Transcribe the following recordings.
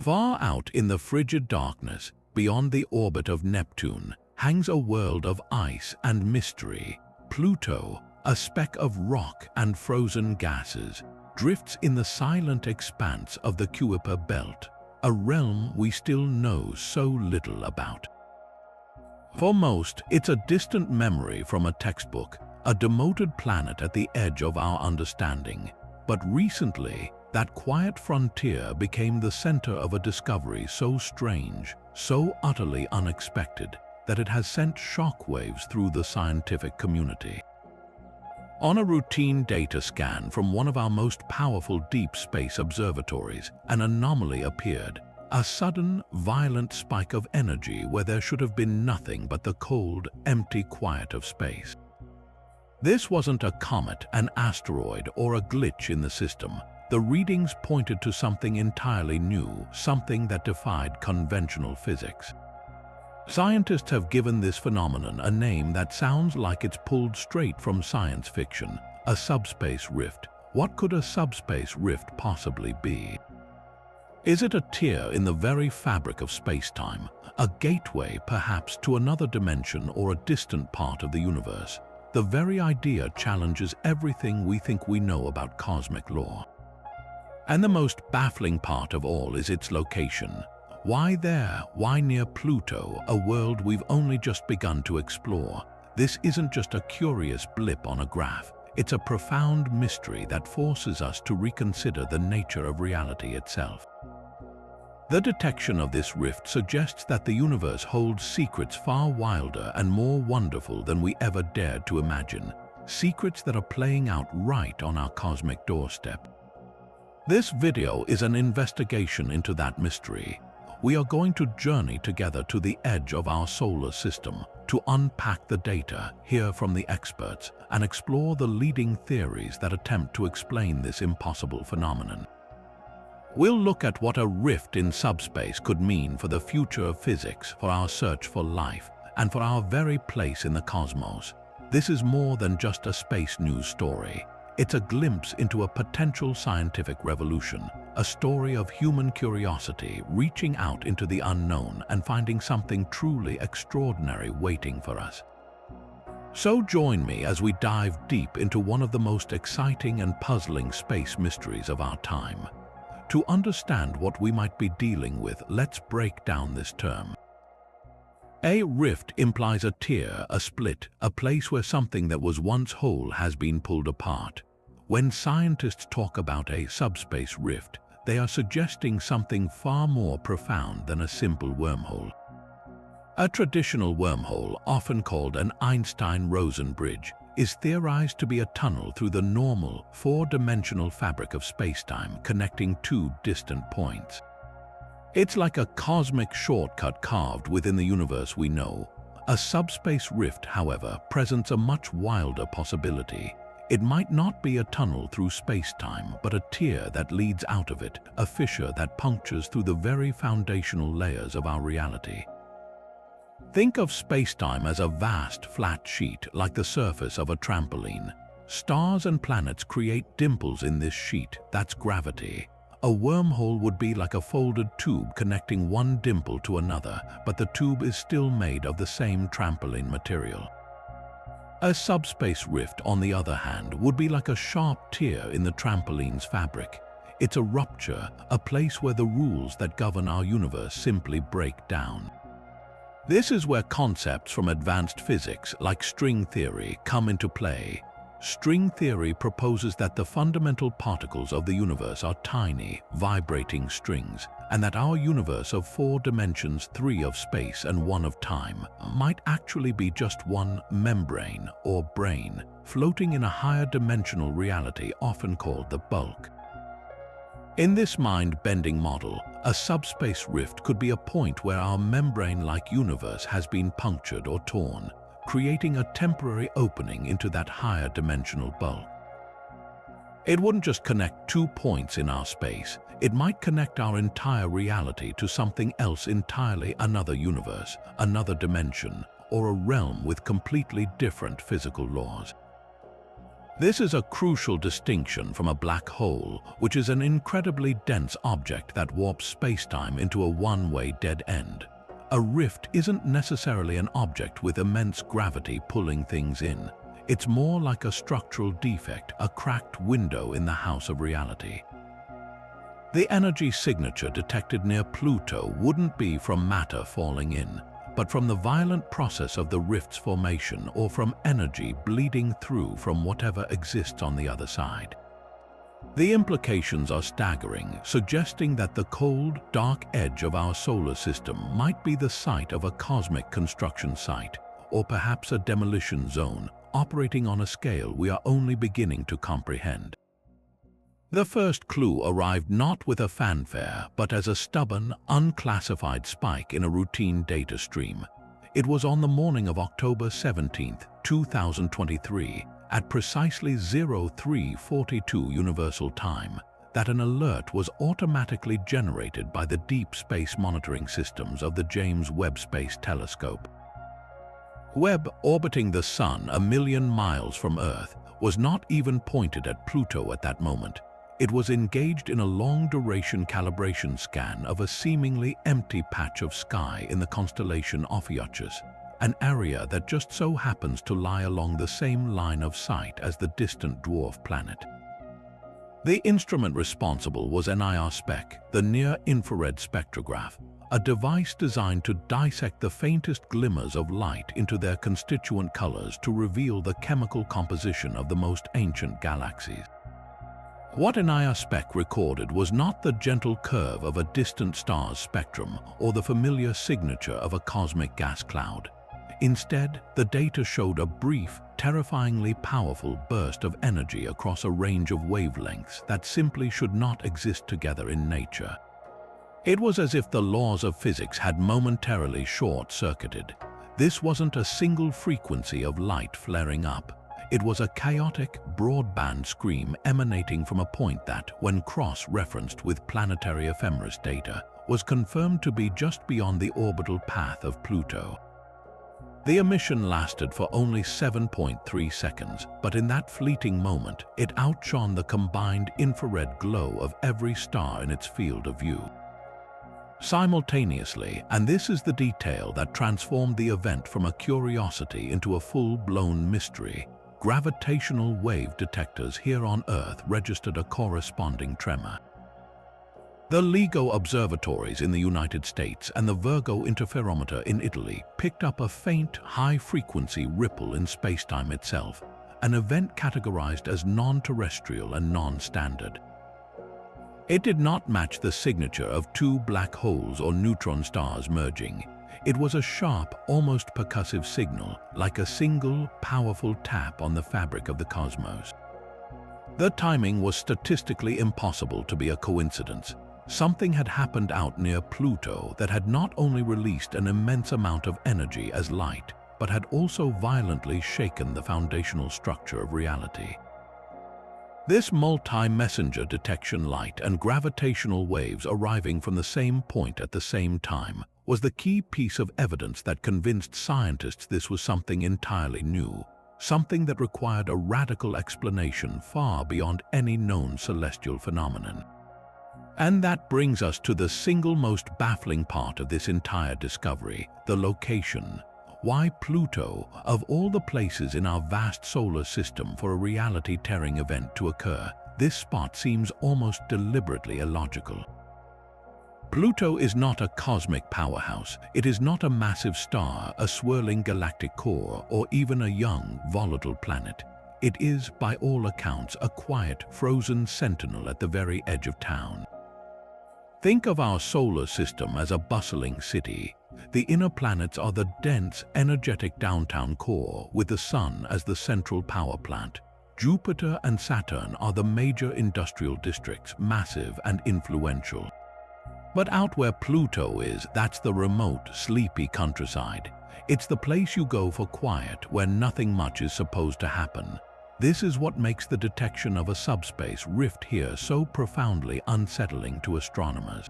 Far out in the frigid darkness, beyond the orbit of Neptune, hangs a world of ice and mystery. Pluto, a speck of rock and frozen gases, drifts in the silent expanse of the Kuiper belt, a realm we still know so little about. For most, it's a distant memory from a textbook, a demoted planet at the edge of our understanding. But recently, that quiet frontier became the center of a discovery so strange, so utterly unexpected, that it has sent shockwaves through the scientific community. On a routine data scan from one of our most powerful deep space observatories, an anomaly appeared, a sudden, violent spike of energy where there should have been nothing but the cold, empty quiet of space. This wasn't a comet, an asteroid, or a glitch in the system. The readings pointed to something entirely new, something that defied conventional physics. Scientists have given this phenomenon a name that sounds like it's pulled straight from science fiction: a subspace rift. What could a subspace rift possibly be? Is it a tear in the very fabric of spacetime, a gateway perhaps to another dimension or a distant part of the universe? The very idea challenges everything we think we know about cosmic law. And the most baffling part of all is its location. Why there? Why near Pluto, a world we've only just begun to explore? This isn't just a curious blip on a graph. It's a profound mystery that forces us to reconsider the nature of reality itself. The detection of this rift suggests that the universe holds secrets far wilder and more wonderful than we ever dared to imagine. Secrets that are playing out right on our cosmic doorstep. This video is an investigation into that mystery. We are going to journey together to the edge of our solar system to unpack the data, hear from the experts, and explore the leading theories that attempt to explain this impossible phenomenon. We'll look at what a rift in subspace could mean for the future of physics, for our search for life, and for our very place in the cosmos. This is more than just a space news story. It's a glimpse into a potential scientific revolution, a story of human curiosity reaching out into the unknown and finding something truly extraordinary waiting for us. So join me as we dive deep into one of the most exciting and puzzling space mysteries of our time. To understand what we might be dealing with, let's break down this term. A rift implies a tear, a split, a place where something that was once whole has been pulled apart. When scientists talk about a subspace rift, they are suggesting something far more profound than a simple wormhole. A traditional wormhole, often called an Einstein-Rosen bridge, is theorized to be a tunnel through the normal, four-dimensional fabric of spacetime connecting two distant points. It's like a cosmic shortcut carved within the universe we know. A subspace rift, however, presents a much wilder possibility. It might not be a tunnel through spacetime, but a tear that leads out of it, a fissure that punctures through the very foundational layers of our reality. Think of spacetime as a vast, flat sheet like the surface of a trampoline. Stars and planets create dimples in this sheet, that's gravity. A wormhole would be like a folded tube connecting one dimple to another, but the tube is still made of the same trampoline material. A subspace rift, on the other hand, would be like a sharp tear in the trampoline's fabric. It's a rupture, a place where the rules that govern our universe simply break down. This is where concepts from advanced physics, like string theory, come into play. String theory proposes that the fundamental particles of the universe are tiny, vibrating strings, and that our universe of 4 dimensions, 3 of space and 1 of time, might actually be just one membrane or brain, floating in a higher dimensional reality often called the bulk. In this mind-bending model, a subspace rift could be a point where our membrane-like universe has been punctured or torn, creating a temporary opening into that higher dimensional bulk. It wouldn't just connect 2 points in our space, it might connect our entire reality to something else entirely, another universe, another dimension, or a realm with completely different physical laws. This is a crucial distinction from a black hole, which is an incredibly dense object that warps spacetime into a one-way dead end. A rift isn't necessarily an object with immense gravity pulling things in. It's more like a structural defect, a cracked window in the house of reality. The energy signature detected near Pluto wouldn't be from matter falling in, but from the violent process of the rift's formation or from energy bleeding through from whatever exists on the other side. The implications are staggering, suggesting that the cold, dark edge of our solar system might be the site of a cosmic construction site, or perhaps a demolition zone, operating on a scale we are only beginning to comprehend. The first clue arrived not with a fanfare, but as a stubborn, unclassified spike in a routine data stream. It was on the morning of October 17, 2023, at precisely 03:42 Universal Time, that an alert was automatically generated by the deep space monitoring systems of the James Webb Space Telescope. Webb, orbiting the Sun a million miles from Earth, was not even pointed at Pluto at that moment. It was engaged in a long-duration calibration scan of a seemingly empty patch of sky in the constellation Ophiuchus, an area that just so happens to lie along the same line of sight as the distant dwarf planet. The instrument responsible was NIRSpec, the near-infrared spectrograph, a device designed to dissect the faintest glimmers of light into their constituent colors to reveal the chemical composition of the most ancient galaxies. What NIRSpec recorded was not the gentle curve of a distant star's spectrum or the familiar signature of a cosmic gas cloud. Instead, the data showed a brief, terrifyingly powerful burst of energy across a range of wavelengths that simply should not exist together in nature. It was as if the laws of physics had momentarily short-circuited. This wasn't a single frequency of light flaring up. It was a chaotic, broadband scream emanating from a point that, when cross-referenced with planetary ephemeris data, was confirmed to be just beyond the orbital path of Pluto. The emission lasted for only 7.3 seconds, but in that fleeting moment, it outshone the combined infrared glow of every star in its field of view. Simultaneously, and this is the detail that transformed the event from a curiosity into a full-blown mystery, gravitational wave detectors here on Earth registered a corresponding tremor. The LIGO observatories in the United States and the Virgo interferometer in Italy picked up a faint, high-frequency ripple in spacetime itself, an event categorized as non-terrestrial and non-standard. It did not match the signature of two black holes or neutron stars merging. It was a sharp, almost percussive signal, like a single, powerful tap on the fabric of the cosmos. The timing was statistically impossible to be a coincidence. Something had happened out near Pluto that had not only released an immense amount of energy as light, but had also violently shaken the foundational structure of reality. This multi-messenger detection light and gravitational waves arriving from the same point at the same time was the key piece of evidence that convinced scientists this was something entirely new, something that required a radical explanation far beyond any known celestial phenomenon. And that brings us to the single most baffling part of this entire discovery, the location. Why Pluto, of all the places in our vast solar system for a reality-tearing event to occur? This spot seems almost deliberately illogical. Pluto is not a cosmic powerhouse. It is not a massive star, a swirling galactic core, or even a young, volatile planet. It is, by all accounts, a quiet, frozen sentinel at the very edge of town. Think of our solar system as a bustling city. The inner planets are the dense, energetic downtown core, with the Sun as the central power plant. Jupiter and Saturn are the major industrial districts, massive and influential. But out where Pluto is, that's the remote, sleepy countryside. It's the place you go for quiet, where nothing much is supposed to happen. This is what makes the detection of a subspace rift here so profoundly unsettling to astronomers.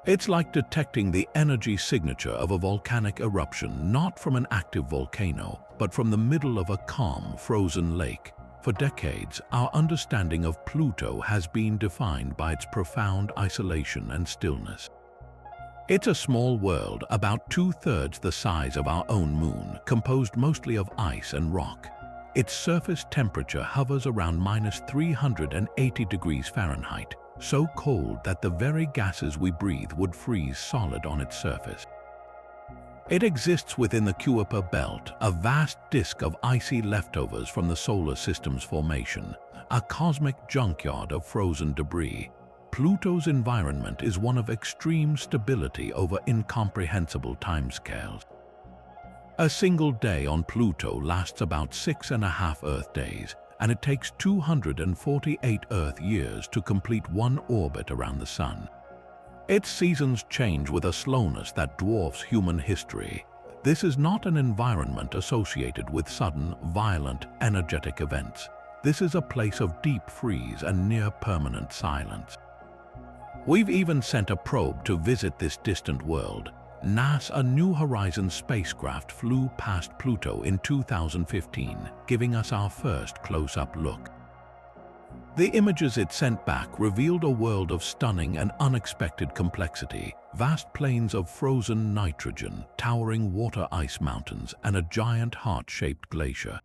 It's like detecting the energy signature of a volcanic eruption not from an active volcano, but from the middle of a calm, frozen lake. For decades, our understanding of Pluto has been defined by its profound isolation and stillness. It's a small world, about 2/3 the size of our own moon, composed mostly of ice and rock. Its surface temperature hovers around -380 degrees Fahrenheit, so cold that the very gases we breathe would freeze solid on its surface. It exists within the Kuiper Belt, a vast disk of icy leftovers from the solar system's formation, a cosmic junkyard of frozen debris. Pluto's environment is one of extreme stability over incomprehensible timescales. A single day on Pluto lasts about 6.5 Earth days, and it takes 248 Earth years to complete one orbit around the Sun. Its seasons change with a slowness that dwarfs human history. This is not an environment associated with sudden, violent, energetic events. This is a place of deep freeze and near-permanent silence. We've even sent a probe to visit this distant world. NASA's New Horizons spacecraft flew past Pluto in 2015, giving us our first close-up look. The images it sent back revealed a world of stunning and unexpected complexity, vast plains of frozen nitrogen, towering water ice mountains, and a giant heart-shaped glacier.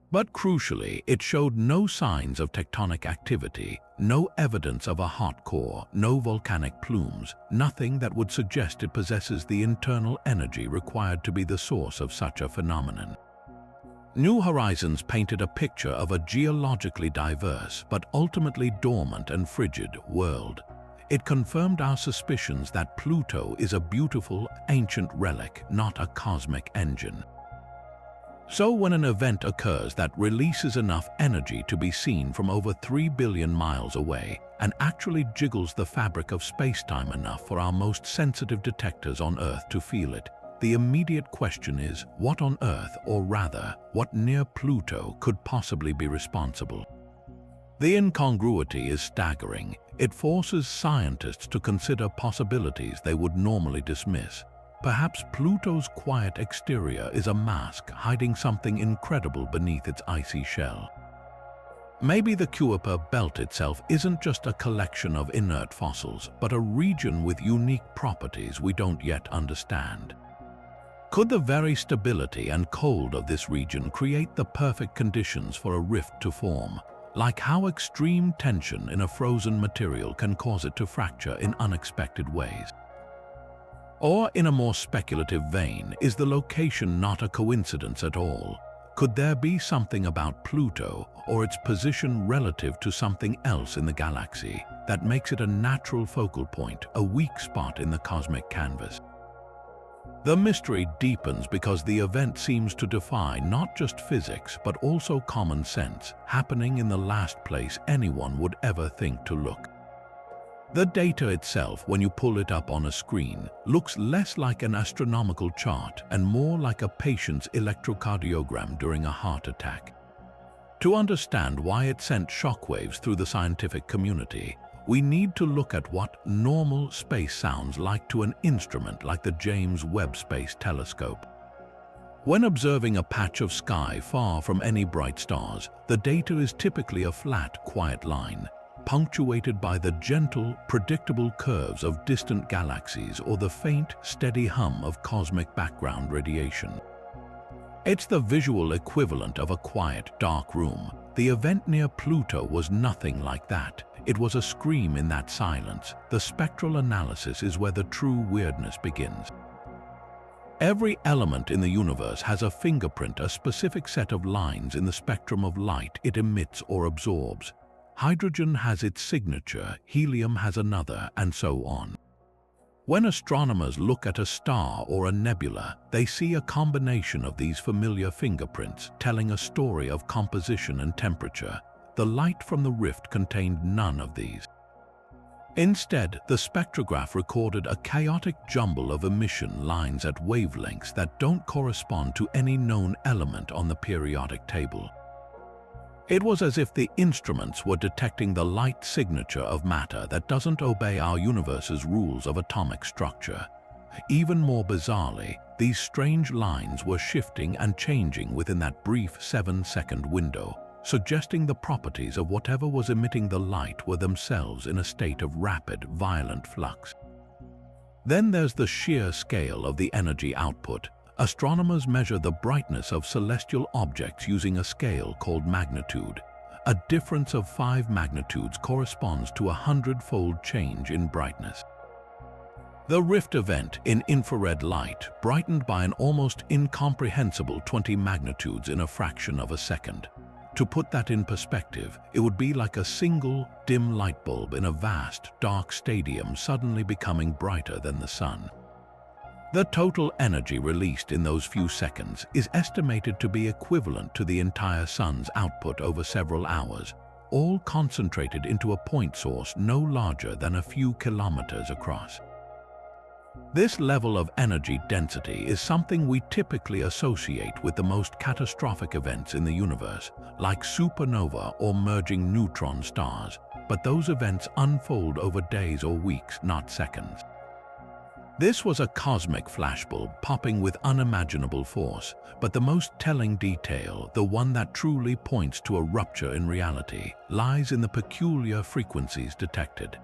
But crucially, it showed no signs of tectonic activity, no evidence of a hot core, no volcanic plumes, nothing that would suggest it possesses the internal energy required to be the source of such a phenomenon. New Horizons painted a picture of a geologically diverse but ultimately dormant and frigid world. It confirmed our suspicions that Pluto is a beautiful, ancient relic, not a cosmic engine. So when an event occurs that releases enough energy to be seen from over 3 billion miles away and actually jiggles the fabric of spacetime enough for our most sensitive detectors on Earth to feel it, the immediate question is, what on Earth, or rather, what near Pluto, could possibly be responsible? The incongruity is staggering. It forces scientists to consider possibilities they would normally dismiss. Perhaps Pluto's quiet exterior is a mask hiding something incredible beneath its icy shell. Maybe the Kuiper Belt itself isn't just a collection of inert fossils, but a region with unique properties we don't yet understand. Could the very stability and cold of this region create the perfect conditions for a rift to form, like how extreme tension in a frozen material can cause it to fracture in unexpected ways? Or, in a more speculative vein, is the location not a coincidence at all? Could there be something about Pluto, or its position relative to something else in the galaxy, that makes it a natural focal point, a weak spot in the cosmic canvas? The mystery deepens because the event seems to defy not just physics but also common sense, happening in the last place anyone would ever think to look. The data itself, when you pull it up on a screen, looks less like an astronomical chart and more like a patient's electrocardiogram during a heart attack. To understand why it sent shockwaves through the scientific community, we need to look at what normal space sounds like to an instrument like the James Webb Space Telescope. When observing a patch of sky far from any bright stars, the data is typically a flat, quiet line, punctuated by the gentle, predictable curves of distant galaxies or the faint, steady hum of cosmic background radiation. It's the visual equivalent of a quiet, dark room. The event near Pluto was nothing like that. It was a scream in that silence. The spectral analysis is where the true weirdness begins. Every element in the universe has a fingerprint, a specific set of lines in the spectrum of light it emits or absorbs. Hydrogen has its signature, helium has another, and so on. When astronomers look at a star or a nebula, they see a combination of these familiar fingerprints, telling a story of composition and temperature. The light from the rift contained none of these. Instead, the spectrograph recorded a chaotic jumble of emission lines at wavelengths that don't correspond to any known element on the periodic table. It was as if the instruments were detecting the light signature of matter that doesn't obey our universe's rules of atomic structure. Even more bizarrely, these strange lines were shifting and changing within that brief 7-second window. suggesting the properties of whatever was emitting the light were themselves in a state of rapid, violent flux. Then there's the sheer scale of the energy output. Astronomers measure the brightness of celestial objects using a scale called magnitude. A difference of 5 magnitudes corresponds to a 100-fold change in brightness. The rift event in infrared light brightened by an almost incomprehensible 20 magnitudes in a fraction of a second. To put that in perspective, it would be like a single, dim light bulb in a vast, dark stadium suddenly becoming brighter than the sun. The total energy released in those few seconds is estimated to be equivalent to the entire sun's output over several hours, all concentrated into a point source no larger than a few kilometers across. This level of energy density is something we typically associate with the most catastrophic events in the universe, like supernova or merging neutron stars, but those events unfold over days or weeks, not seconds. This was a cosmic flashbulb popping with unimaginable force, but the most telling detail, the one that truly points to a rupture in reality, lies in the peculiar frequencies detected.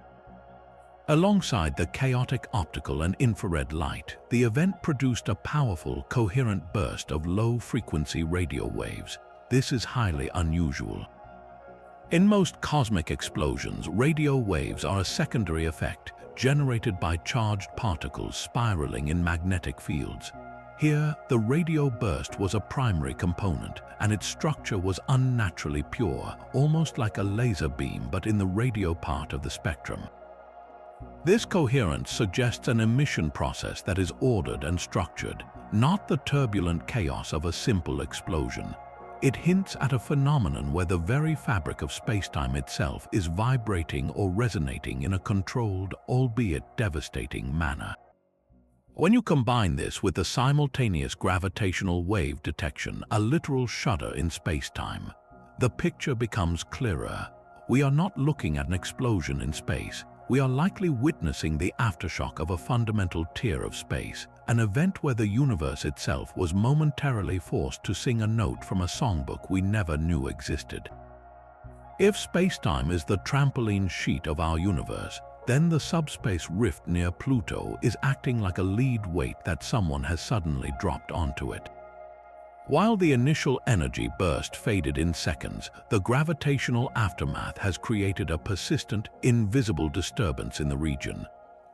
Alongside the chaotic optical and infrared light, the event produced a powerful, coherent burst of low-frequency radio waves. This is highly unusual. In most cosmic explosions, radio waves are a secondary effect, generated by charged particles spiraling in magnetic fields. Here, the radio burst was a primary component, and its structure was unnaturally pure, almost like a laser beam but in the radio part of the spectrum. This coherence suggests an emission process that is ordered and structured, not the turbulent chaos of a simple explosion. It hints at a phenomenon where the very fabric of spacetime itself is vibrating or resonating in a controlled, albeit devastating manner. When you combine this with the simultaneous gravitational wave detection, a literal shudder in spacetime, the picture becomes clearer. We are not looking at an explosion in space. We are likely witnessing the aftershock of a fundamental tear of space, an event where the universe itself was momentarily forced to sing a note from a songbook we never knew existed. If spacetime is the trampoline sheet of our universe, then the subspace rift near Pluto is acting like a lead weight that someone has suddenly dropped onto it. While the initial energy burst faded in seconds, the gravitational aftermath has created a persistent, invisible disturbance in the region.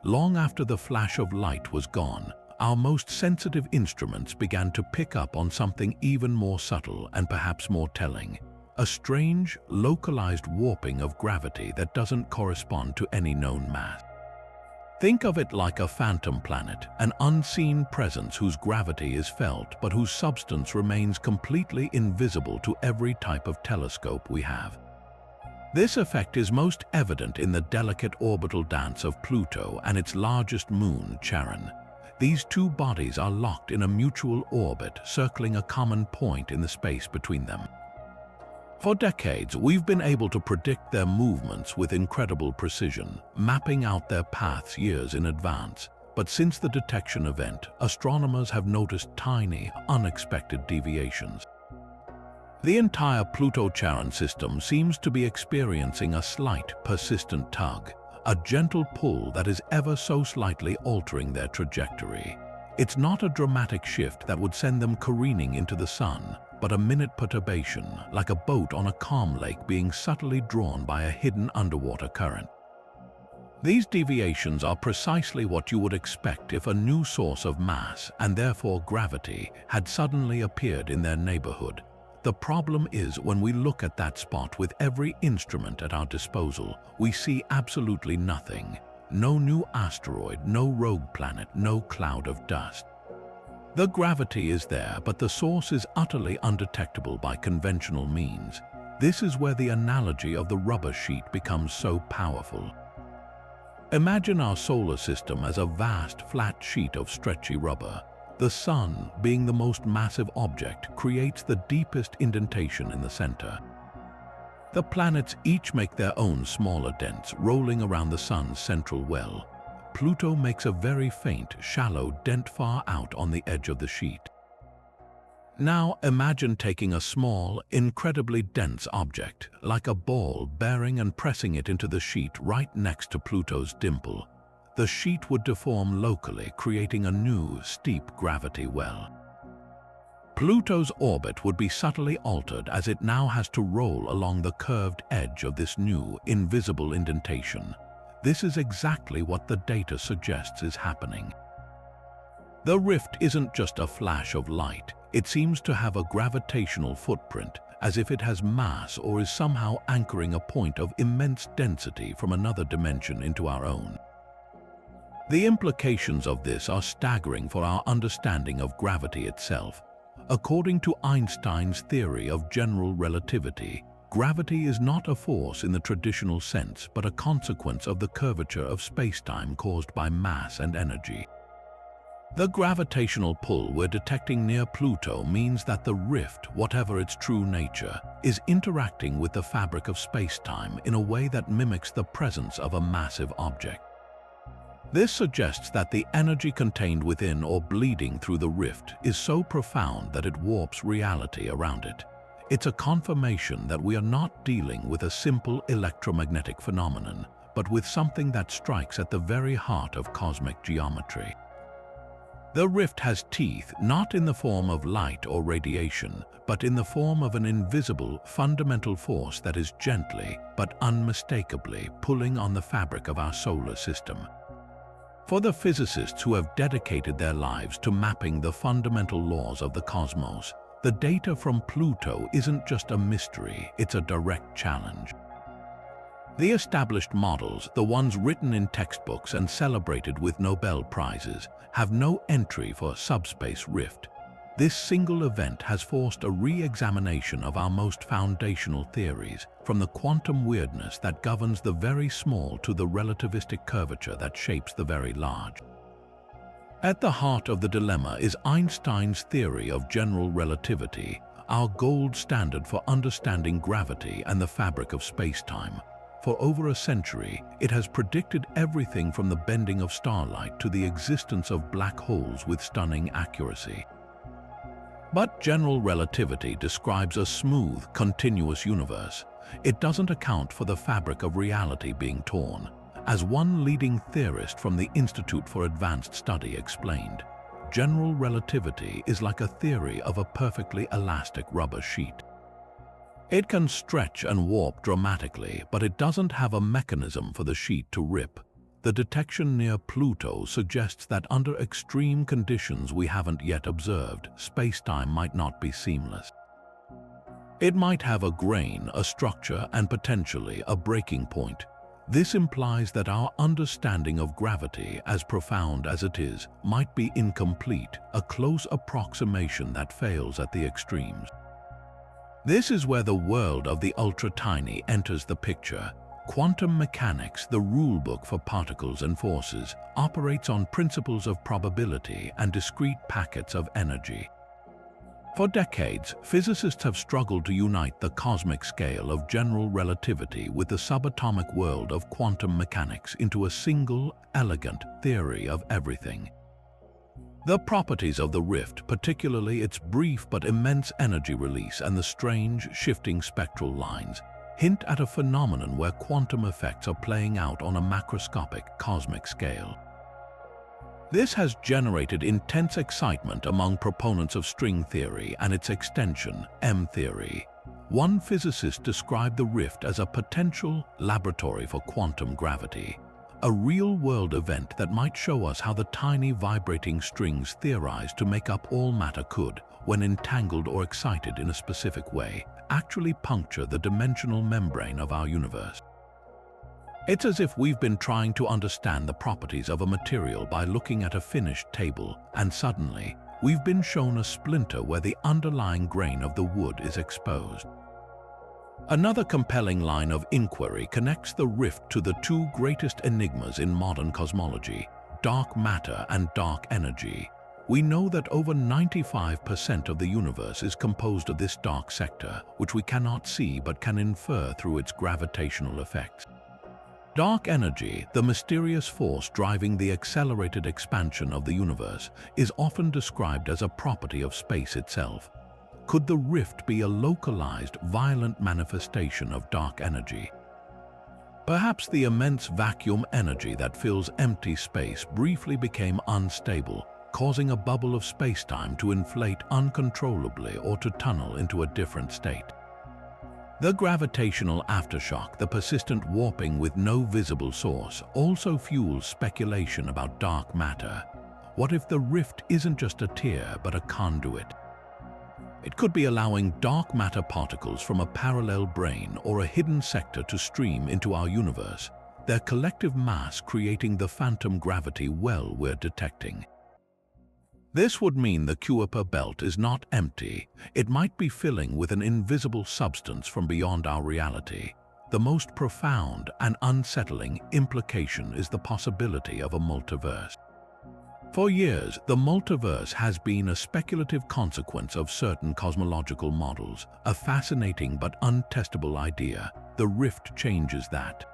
Long after the flash of light was gone, our most sensitive instruments began to pick up on something even more subtle and perhaps more telling. A strange, localized warping of gravity that doesn't correspond to any known mass. Think of it like a phantom planet, an unseen presence whose gravity is felt but whose substance remains completely invisible to every type of telescope we have. This effect is most evident in the delicate orbital dance of Pluto and its largest moon, Charon. These two bodies are locked in a mutual orbit, circling a common point in the space between them. For decades, we've been able to predict their movements with incredible precision, mapping out their paths years in advance. But since the detection event, astronomers have noticed tiny, unexpected deviations. The entire Pluto-Charon system seems to be experiencing a slight, persistent tug, a gentle pull that is ever so slightly altering their trajectory. It's not a dramatic shift that would send them careening into the sun, but a minute perturbation, like a boat on a calm lake being subtly drawn by a hidden underwater current. These deviations are precisely what you would expect if a new source of mass, and therefore gravity, had suddenly appeared in their neighborhood. The problem is, when we look at that spot with every instrument at our disposal, we see absolutely nothing. No new asteroid, no rogue planet, no cloud of dust. The gravity is there, but the source is utterly undetectable by conventional means. This is where the analogy of the rubber sheet becomes so powerful. Imagine our solar system as a vast, flat sheet of stretchy rubber. The Sun, being the most massive object, creates the deepest indentation in the center. The planets each make their own smaller dents, rolling around the Sun's central well. Pluto makes a very faint, shallow dent far out on the edge of the sheet. Now imagine taking a small, incredibly dense object, like a ball, bearing and pressing it into the sheet right next to Pluto's dimple. The sheet would deform locally, creating a new, steep gravity well. Pluto's orbit would be subtly altered as it now has to roll along the curved edge of this new, invisible indentation. This is exactly what the data suggests is happening. The rift isn't just a flash of light. It seems to have a gravitational footprint, as if it has mass or is somehow anchoring a point of immense density from another dimension into our own. The implications of this are staggering for our understanding of gravity itself. According to Einstein's theory of general relativity, gravity is not a force in the traditional sense, but a consequence of the curvature of spacetime caused by mass and energy. The gravitational pull we're detecting near Pluto means that the rift, whatever its true nature, is interacting with the fabric of spacetime in a way that mimics the presence of a massive object. This suggests that the energy contained within or bleeding through the rift is so profound that it warps reality around it. It's a confirmation that we are not dealing with a simple electromagnetic phenomenon, but with something that strikes at the very heart of cosmic geometry. The rift has teeth not in the form of light or radiation, but in the form of an invisible, fundamental force that is gently, but unmistakably, pulling on the fabric of our solar system. For the physicists who have dedicated their lives to mapping the fundamental laws of the cosmos, the data from Pluto isn't just a mystery, it's a direct challenge. The established models, the ones written in textbooks and celebrated with Nobel Prizes, have no entry for subspace rift. This single event has forced a re-examination of our most foundational theories, from the quantum weirdness that governs the very small to the relativistic curvature that shapes the very large. At the heart of the dilemma is Einstein's theory of general relativity, our gold standard for understanding gravity and the fabric of spacetime. For over a century, it has predicted everything from the bending of starlight to the existence of black holes with stunning accuracy. But general relativity describes a smooth, continuous universe. It doesn't account for the fabric of reality being torn. As one leading theorist from the Institute for Advanced Study explained, general relativity is like a theory of a perfectly elastic rubber sheet. It can stretch and warp dramatically, but it doesn't have a mechanism for the sheet to rip. The detection near Pluto suggests that under extreme conditions we haven't yet observed, spacetime might not be seamless. It might have a grain, a structure, and potentially a breaking point. This implies that our understanding of gravity, as profound as it is, might be incomplete, a close approximation that fails at the extremes. This is where the world of the ultra-tiny enters the picture. Quantum mechanics, the rulebook for particles and forces, operates on principles of probability and discrete packets of energy. For decades, physicists have struggled to unite the cosmic scale of general relativity with the subatomic world of quantum mechanics into a single, elegant theory of everything. The properties of the rift, particularly its brief but immense energy release and the strange, shifting spectral lines, hint at a phenomenon where quantum effects are playing out on a macroscopic cosmic scale. This has generated intense excitement among proponents of string theory and its extension, M-theory. One physicist described the rift as a potential laboratory for quantum gravity, a real-world event that might show us how the tiny vibrating strings theorized to make up all matter could, when entangled or excited in a specific way, actually puncture the dimensional membrane of our universe. It's as if we've been trying to understand the properties of a material by looking at a finished table, and suddenly, we've been shown a splinter where the underlying grain of the wood is exposed. Another compelling line of inquiry connects the rift to the two greatest enigmas in modern cosmology, dark matter and dark energy. We know that over 95% of the universe is composed of this dark sector, which we cannot see but can infer through its gravitational effects. Dark energy, the mysterious force driving the accelerated expansion of the universe, is often described as a property of space itself. Could the rift be a localized, violent manifestation of dark energy? Perhaps the immense vacuum energy that fills empty space briefly became unstable, causing a bubble of spacetime to inflate uncontrollably or to tunnel into a different state. The gravitational aftershock, the persistent warping with no visible source, also fuels speculation about dark matter. What if the rift isn't just a tear but a conduit? It could be allowing dark matter particles from a parallel brane or a hidden sector to stream into our universe, their collective mass creating the phantom gravity well we're detecting. This would mean the Kuiper belt is not empty. It might be filling with an invisible substance from beyond our reality. The most profound and unsettling implication is the possibility of a multiverse. For years, the multiverse has been a speculative consequence of certain cosmological models, a fascinating but untestable idea. The rift changes that.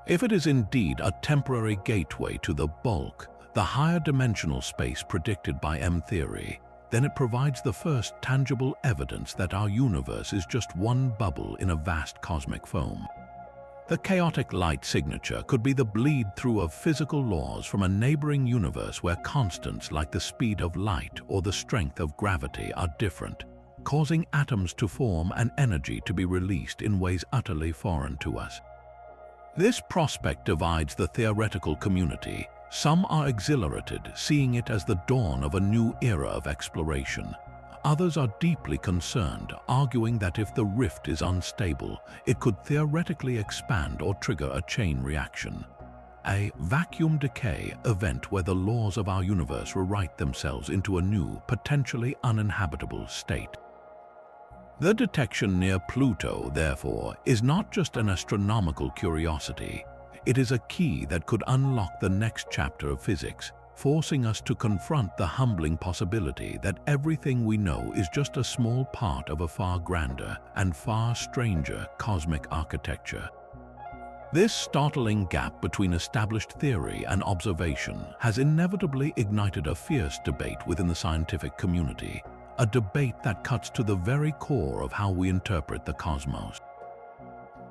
If it is indeed a temporary gateway to the bulk, the higher dimensional space predicted by M-theory, then it provides the first tangible evidence that our universe is just one bubble in a vast cosmic foam. The chaotic light signature could be the bleed-through of physical laws from a neighboring universe where constants like the speed of light or the strength of gravity are different, causing atoms to form and energy to be released in ways utterly foreign to us. This prospect divides the theoretical community. Some are exhilarated, seeing it as the dawn of a new era of exploration. Others are deeply concerned, arguing that if the rift is unstable, it could theoretically expand or trigger a chain reaction. A vacuum decay event where the laws of our universe rewrite themselves into a new, potentially uninhabitable state. The detection near Pluto, therefore, is not just an astronomical curiosity. It is a key that could unlock the next chapter of physics, forcing us to confront the humbling possibility that everything we know is just a small part of a far grander and far stranger cosmic architecture. This startling gap between established theory and observation has inevitably ignited a fierce debate within the scientific community, a debate that cuts to the very core of how we interpret the cosmos.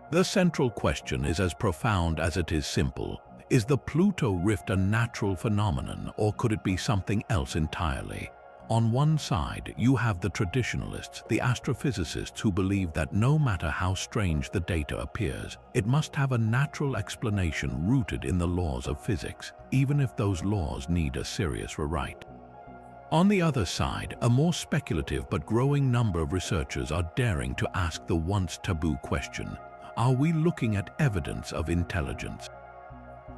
The central question is as profound as it is simple. Is the Pluto rift a natural phenomenon, or could it be something else entirely? On one side, you have the traditionalists, the astrophysicists who believe that no matter how strange the data appears, it must have a natural explanation rooted in the laws of physics, even if those laws need a serious rewrite. On the other side, a more speculative but growing number of researchers are daring to ask the once taboo question: are we looking at evidence of intelligence?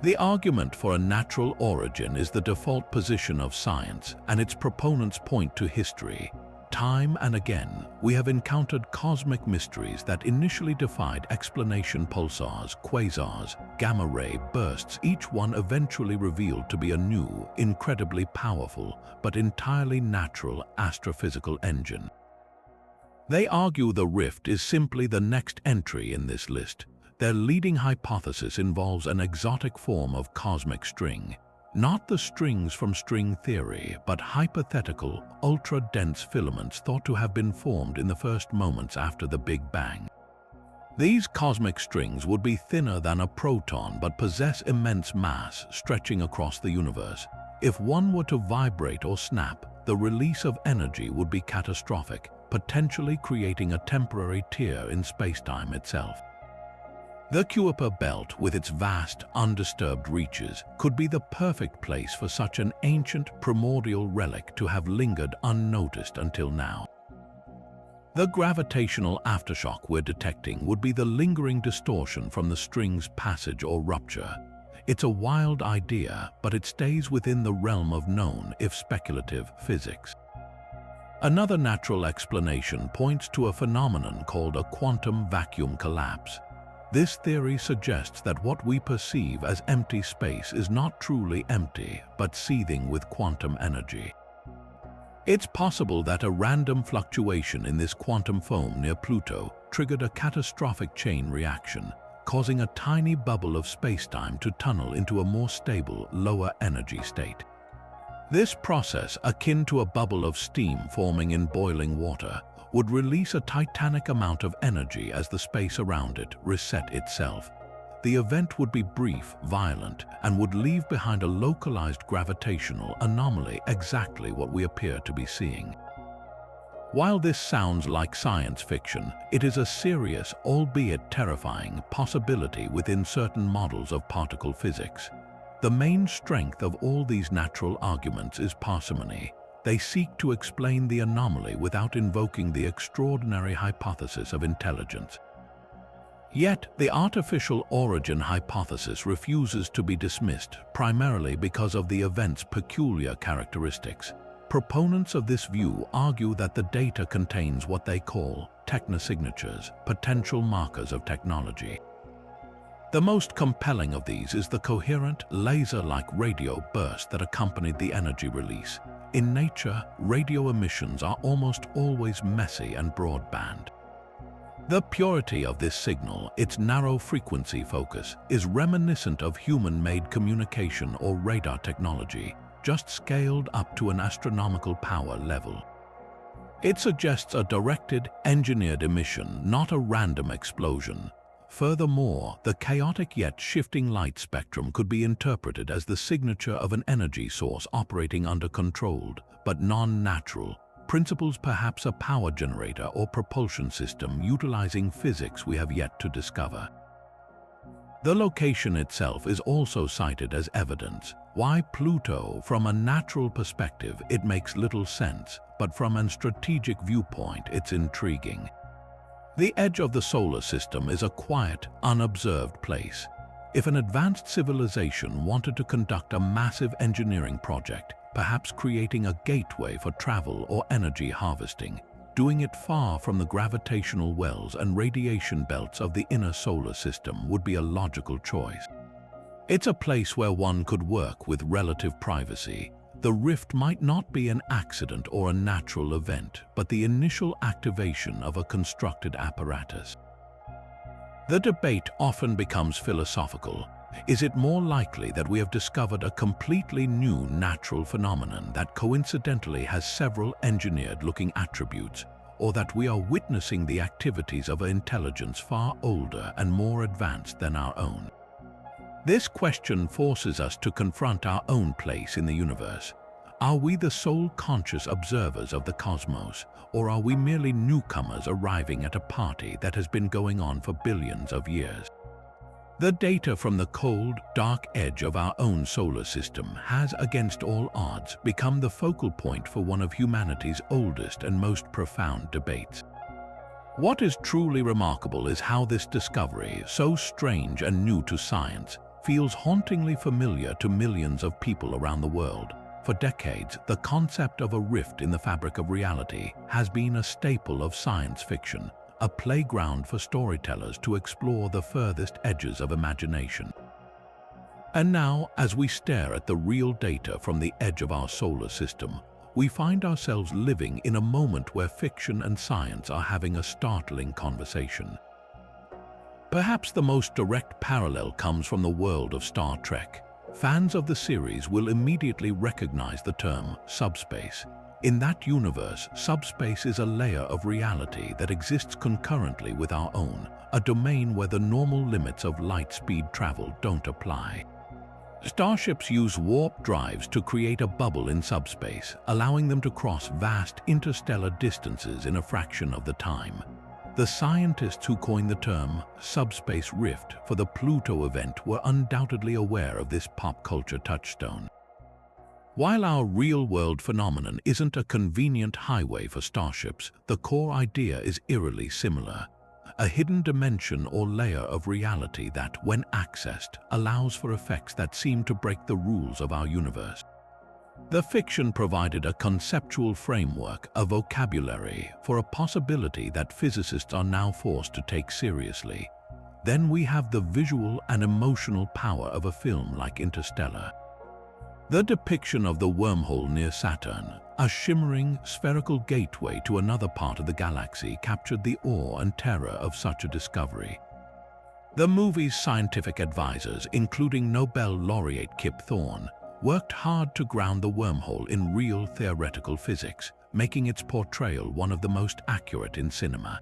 The argument for a natural origin is the default position of science, and its proponents point to history. Time and again, we have encountered cosmic mysteries that initially defied explanation: pulsars, quasars, gamma-ray bursts, each one eventually revealed to be a new, incredibly powerful, but entirely natural astrophysical engine. They argue the rift is simply the next entry in this list. Their leading hypothesis involves an exotic form of cosmic string. Not the strings from string theory, but hypothetical, ultra-dense filaments thought to have been formed in the first moments after the Big Bang. These cosmic strings would be thinner than a proton but possess immense mass, stretching across the universe. If one were to vibrate or snap, the release of energy would be catastrophic, potentially creating a temporary tear in spacetime itself. The Kuiper belt, with its vast, undisturbed reaches, could be the perfect place for such an ancient, primordial relic to have lingered unnoticed until now. The gravitational aftershock we're detecting would be the lingering distortion from the string's passage or rupture. It's a wild idea, but it stays within the realm of known, if speculative, physics. Another natural explanation points to a phenomenon called a quantum vacuum collapse. This theory suggests that what we perceive as empty space is not truly empty, but seething with quantum energy. It's possible that a random fluctuation in this quantum foam near Pluto triggered a catastrophic chain reaction, causing a tiny bubble of spacetime to tunnel into a more stable, lower energy state. This process, akin to a bubble of steam forming in boiling water, would release a titanic amount of energy as the space around it reset itself. The event would be brief, violent, and would leave behind a localized gravitational anomaly, exactly what we appear to be seeing. While this sounds like science fiction, it is a serious, albeit terrifying, possibility within certain models of particle physics. The main strength of all these natural arguments is parsimony. They seek to explain the anomaly without invoking the extraordinary hypothesis of intelligence. Yet, the artificial origin hypothesis refuses to be dismissed, primarily because of the event's peculiar characteristics. Proponents of this view argue that the data contains what they call technosignatures, potential markers of technology. The most compelling of these is the coherent, laser-like radio burst that accompanied the energy release. In nature, radio emissions are almost always messy and broadband. The purity of this signal, its narrow frequency focus, is reminiscent of human-made communication or radar technology, just scaled up to an astronomical power level. It suggests a directed, engineered emission, not a random explosion. Furthermore, the chaotic yet shifting light spectrum could be interpreted as the signature of an energy source operating under controlled, but non-natural, principles, perhaps a power generator or propulsion system utilizing physics we have yet to discover. The location itself is also cited as evidence. Why Pluto? From a natural perspective, it makes little sense, but from a strategic viewpoint, it's intriguing. The edge of the solar system is a quiet, unobserved place. If an advanced civilization wanted to conduct a massive engineering project, perhaps creating a gateway for travel or energy harvesting, doing it far from the gravitational wells and radiation belts of the inner solar system would be a logical choice. It's a place where one could work with relative privacy. The rift might not be an accident or a natural event, but the initial activation of a constructed apparatus. The debate often becomes philosophical. Is it more likely that we have discovered a completely new natural phenomenon that coincidentally has several engineered-looking attributes, or that we are witnessing the activities of an intelligence far older and more advanced than our own? This question forces us to confront our own place in the universe. Are we the sole conscious observers of the cosmos, or are we merely newcomers arriving at a party that has been going on for billions of years? The data from the cold, dark edge of our own solar system has, against all odds, become the focal point for one of humanity's oldest and most profound debates. What is truly remarkable is how this discovery, so strange and new to science, feels hauntingly familiar to millions of people around the world. For decades, the concept of a rift in the fabric of reality has been a staple of science fiction, a playground for storytellers to explore the furthest edges of imagination. And now, as we stare at the real data from the edge of our solar system, we find ourselves living in a moment where fiction and science are having a startling conversation. Perhaps the most direct parallel comes from the world of Star Trek. Fans of the series will immediately recognize the term subspace. In that universe, subspace is a layer of reality that exists concurrently with our own, a domain where the normal limits of light speed travel don't apply. Starships use warp drives to create a bubble in subspace, allowing them to cross vast interstellar distances in a fraction of the time. The scientists who coined the term subspace rift for the Pluto event were undoubtedly aware of this pop culture touchstone. While our real-world phenomenon isn't a convenient highway for starships, the core idea is eerily similar. A hidden dimension or layer of reality that, when accessed, allows for effects that seem to break the rules of our universe. The fiction provided a conceptual framework, a vocabulary, for a possibility that physicists are now forced to take seriously. Then we have the visual and emotional power of a film like Interstellar. The depiction of the wormhole near Saturn, a shimmering, spherical gateway to another part of the galaxy, captured the awe and terror of such a discovery. The movie's scientific advisors, including Nobel laureate Kip Thorne, worked hard to ground the wormhole in real theoretical physics, making its portrayal one of the most accurate in cinema.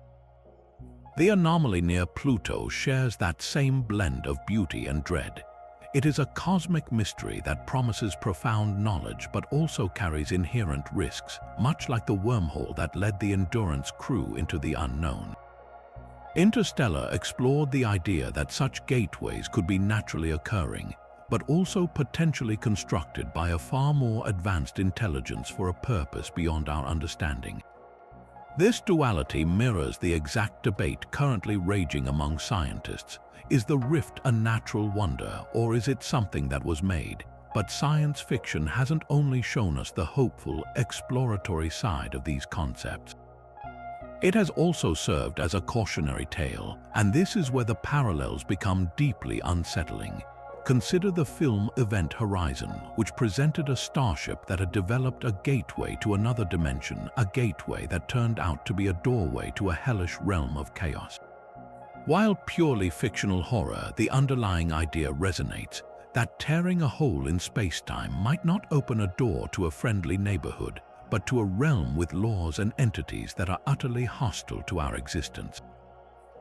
The anomaly near Pluto shares that same blend of beauty and dread. It is a cosmic mystery that promises profound knowledge but also carries inherent risks, much like the wormhole that led the Endurance crew into the unknown. Interstellar explored the idea that such gateways could be naturally occurring, but also potentially constructed by a far more advanced intelligence for a purpose beyond our understanding. This duality mirrors the exact debate currently raging among scientists. Is the rift a natural wonder, or is it something that was made? But science fiction hasn't only shown us the hopeful, exploratory side of these concepts. It has also served as a cautionary tale, and this is where the parallels become deeply unsettling. Consider the film Event Horizon, which presented a starship that had developed a gateway to another dimension, a gateway that turned out to be a doorway to a hellish realm of chaos. While purely fictional horror, the underlying idea resonates that tearing a hole in space-time might not open a door to a friendly neighborhood, but to a realm with laws and entities that are utterly hostile to our existence.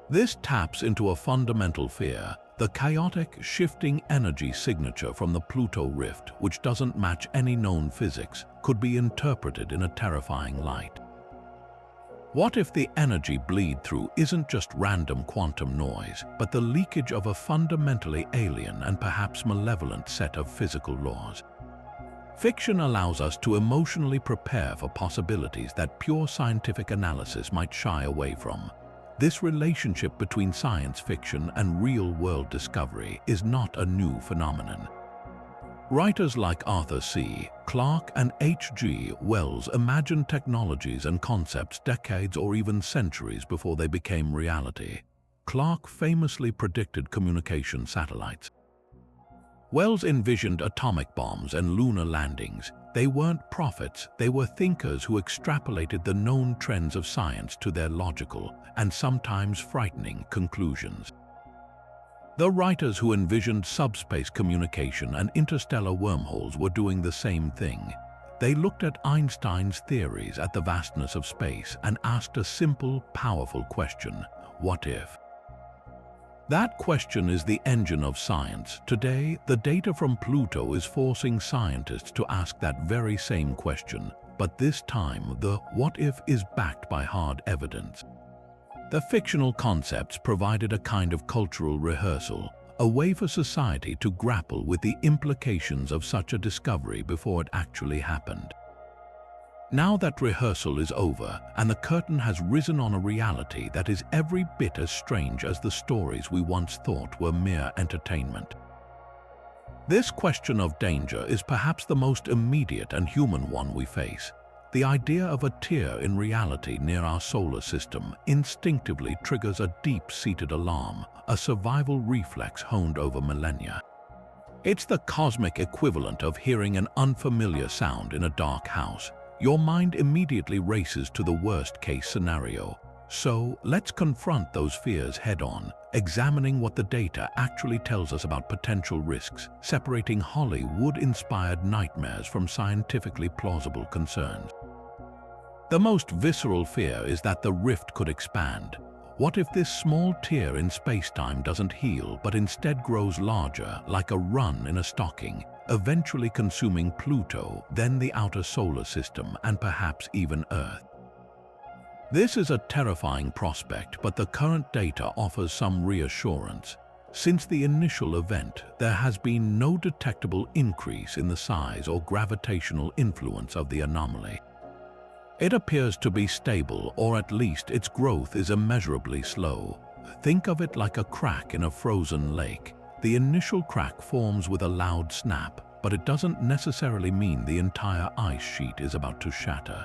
This taps into a fundamental fear: the chaotic, shifting energy signature from the Pluto rift, which doesn't match any known physics, could be interpreted in a terrifying light. What if the energy bleed-through isn't just random quantum noise, but the leakage of a fundamentally alien and perhaps malevolent set of physical laws? Fiction allows us to emotionally prepare for possibilities that pure scientific analysis might shy away from. This relationship between science fiction and real-world discovery is not a new phenomenon. Writers like Arthur C. Clarke and H.G. Wells imagined technologies and concepts decades or even centuries before they became reality. Clarke famously predicted communication satellites. Wells envisioned atomic bombs and lunar landings. They weren't prophets, they were thinkers who extrapolated the known trends of science to their logical and sometimes frightening conclusions. The writers who envisioned subspace communication and interstellar wormholes were doing the same thing. They looked at Einstein's theories at the vastness of space and asked a simple, powerful question: what if? That question is the engine of science. Today, the data from Pluto is forcing scientists to ask that very same question, but this time the what if is backed by hard evidence. The fictional concepts provided a kind of cultural rehearsal, a way for society to grapple with the implications of such a discovery before it actually happened. Now that rehearsal is over, and the curtain has risen on a reality that is every bit as strange as the stories we once thought were mere entertainment. This question of danger is perhaps the most immediate and human one we face. The idea of a tear in reality near our solar system instinctively triggers a deep-seated alarm, a survival reflex honed over millennia. It's the cosmic equivalent of hearing an unfamiliar sound in a dark house. Your mind immediately races to the worst-case scenario. So, let's confront those fears head-on, examining what the data actually tells us about potential risks, separating Hollywood-inspired nightmares from scientifically plausible concerns. The most visceral fear is that the rift could expand. What if this small tear in space-time doesn't heal, but instead grows larger, like a run in a stocking, eventually consuming Pluto, then the outer solar system, and perhaps even Earth? This is a terrifying prospect, but the current data offers some reassurance. Since the initial event, there has been no detectable increase in the size or gravitational influence of the anomaly. It appears to be stable, or at least its growth is immeasurably slow. Think of it like a crack in a frozen lake. The initial crack forms with a loud snap, but it doesn't necessarily mean the entire ice sheet is about to shatter.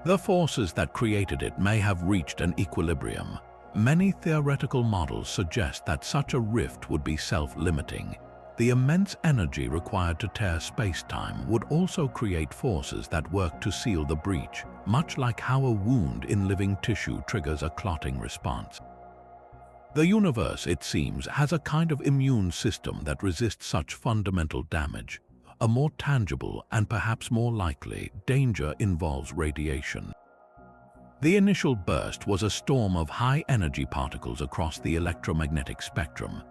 The forces that created it may have reached an equilibrium. Many theoretical models suggest that such a rift would be self-limiting. The immense energy required to tear space-time would also create forces that work to seal the breach, much like how a wound in living tissue triggers a clotting response. The universe, it seems, has a kind of immune system that resists such fundamental damage. a more tangible and perhaps more likely danger involves radiation. The initial burst was a storm of high-energy particles across the electromagnetic spectrum.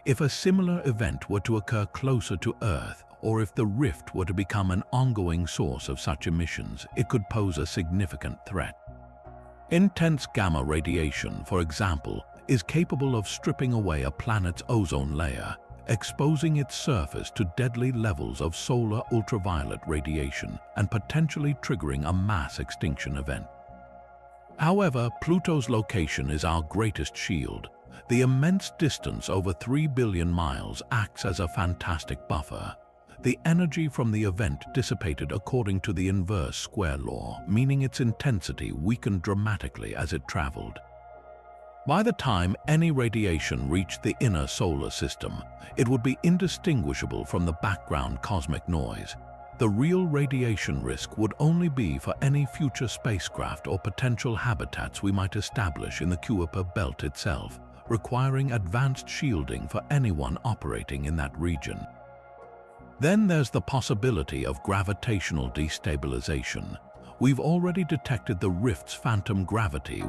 If a similar event were to occur closer to Earth, or if the rift were to become an ongoing source of such emissions, it could pose a significant threat. Intense gamma radiation, for example, is capable of stripping away a planet's ozone layer, exposing its surface to deadly levels of solar ultraviolet radiation and potentially triggering a mass extinction event. However, Pluto's location is our greatest shield. The immense distance over 3 billion miles acts as a fantastic buffer. The energy from the event dissipated according to the inverse square law, meaning its intensity weakened dramatically as it traveled. By the time any radiation reached the inner solar system, it would be indistinguishable from the background cosmic noise. The real radiation risk would only be for any future spacecraft or potential habitats we might establish in the Kuiper belt itself, requiring advanced shielding for anyone operating in that region. Then there's the possibility of gravitational destabilization. We've already detected the rift's phantom gravity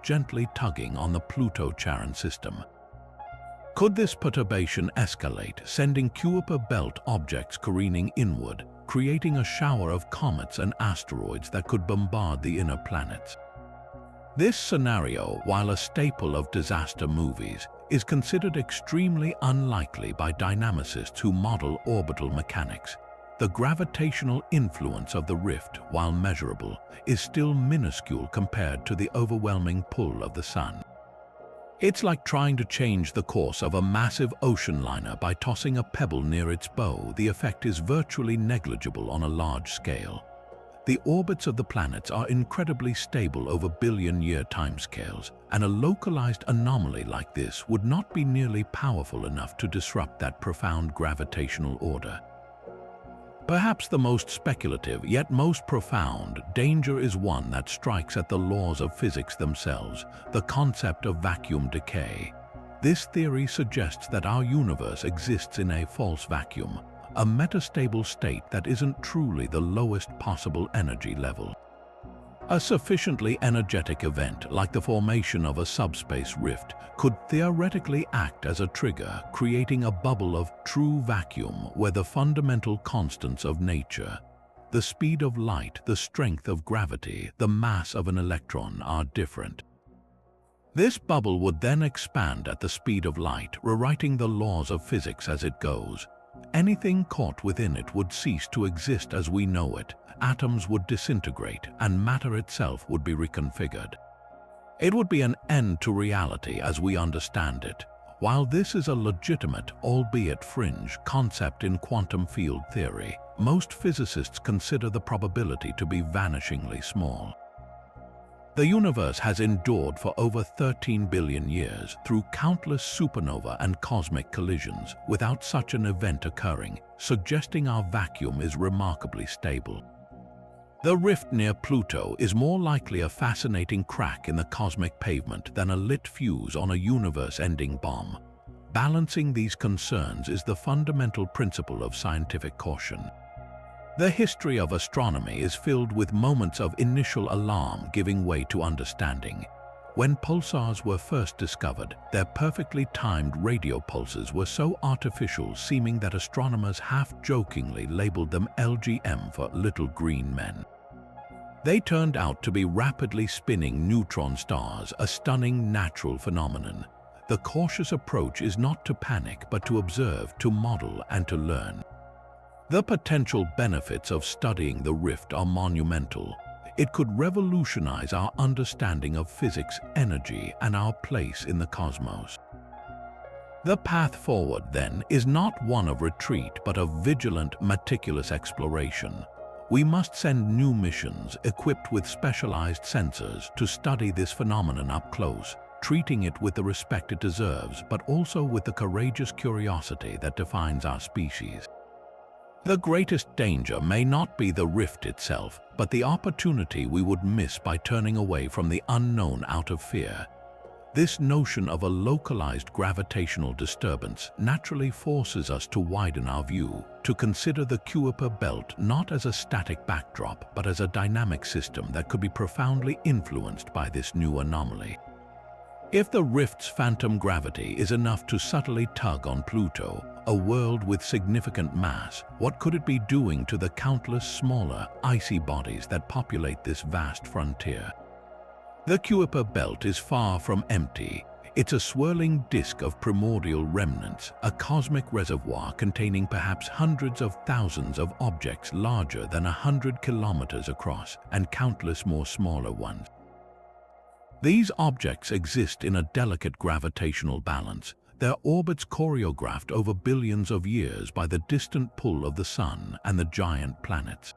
gently tugging on the Pluto-Charon system. Could this perturbation escalate, sending Kuiper belt objects careening inward, creating a shower of comets and asteroids that could bombard the inner planets? This scenario, while a staple of disaster movies, is considered extremely unlikely by dynamicists who model orbital mechanics. The gravitational influence of the rift, while measurable, is still minuscule compared to the overwhelming pull of the Sun. It's like trying to change the course of a massive ocean liner by tossing a pebble near its bow. The effect is virtually negligible on a large scale. The orbits of the planets are incredibly stable over billion-year timescales, and a localized anomaly like this would not be nearly powerful enough to disrupt that profound gravitational order. Perhaps the most speculative, yet most profound, danger is one that strikes at the laws of physics themselves, the concept of vacuum decay. This theory suggests that our universe exists in a false vacuum, a metastable state that isn't truly the lowest possible energy level. A sufficiently energetic event, like the formation of a subspace rift, could theoretically act as a trigger, creating a bubble of true vacuum where the fundamental constants of nature, the speed of light, the strength of gravity, the mass of an electron, are different. This bubble would then expand at the speed of light, rewriting the laws of physics as it goes. Anything caught within it would cease to exist as we know it. Atoms would disintegrate, and matter itself would be reconfigured. It would be an end to reality as we understand it. While this is a legitimate, albeit fringe, concept in quantum field theory, most physicists consider the probability to be vanishingly small. The universe has endured for over 13 billion years through countless supernova and cosmic collisions without such an event occurring, suggesting our vacuum is remarkably stable. The rift near Pluto is more likely a fascinating crack in the cosmic pavement than a lit fuse on a universe-ending bomb. Balancing these concerns is the fundamental principle of scientific caution. The history of astronomy is filled with moments of initial alarm giving way to understanding. When pulsars were first discovered, their perfectly timed radio pulses were so artificial, seeming that astronomers half-jokingly labeled them LGM for little green men. They turned out to be rapidly spinning neutron stars, a stunning natural phenomenon. The cautious approach is not to panic, but to observe, to model, and to learn. The potential benefits of studying the rift are monumental. It could revolutionize our understanding of physics, energy, and our place in the cosmos. The path forward, then, is not one of retreat, but of vigilant, meticulous exploration. We must send new missions equipped with specialized sensors to study this phenomenon up close, treating it with the respect it deserves, but also with the courageous curiosity that defines our species. The greatest danger may not be the rift itself, but the opportunity we would miss by turning away from the unknown out of fear. This notion of a localized gravitational disturbance naturally forces us to widen our view, to consider the Kuiper belt not as a static backdrop, but as a dynamic system that could be profoundly influenced by this new anomaly. If the rift's phantom gravity is enough to subtly tug on Pluto, a world with significant mass, what could it be doing to the countless smaller, icy bodies that populate this vast frontier? The Kuiper belt is far from empty. It's a swirling disk of primordial remnants, a cosmic reservoir containing perhaps hundreds of thousands of objects larger than 100 kilometers across, and countless more smaller ones. These objects exist in a delicate gravitational balance, their orbits choreographed over billions of years by the distant pull of the Sun and the giant planets.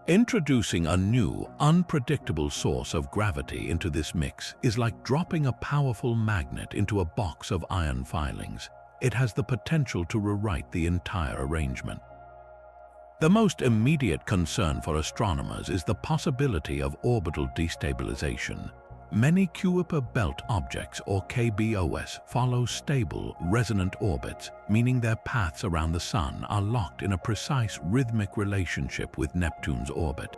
Introducing a new, unpredictable source of gravity into this mix is like dropping a powerful magnet into a box of iron filings. It has the potential to rewrite the entire arrangement. The most immediate concern for astronomers is the possibility of orbital destabilization. Many Kuiper belt objects, or KBOS, follow stable, resonant orbits, meaning their paths around the Sun are locked in a precise rhythmic relationship with Neptune's orbit.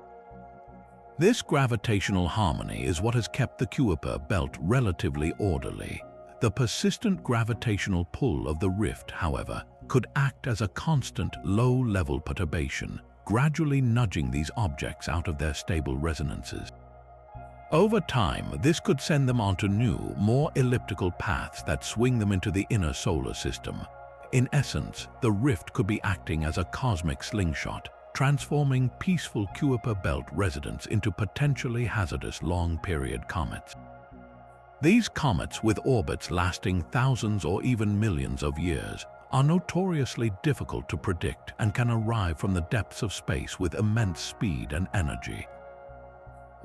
This gravitational harmony is what has kept the Kuiper belt relatively orderly. The persistent gravitational pull of the rift, however, could act as a constant, low-level perturbation, gradually nudging these objects out of their stable resonances. Over time, this could send them onto new, more elliptical paths that swing them into the inner solar system. In essence, the rift could be acting as a cosmic slingshot, transforming peaceful Kuiper belt residents into potentially hazardous long-period comets. These comets, with orbits lasting thousands or even millions of years, are notoriously difficult to predict and can arrive from the depths of space with immense speed and energy.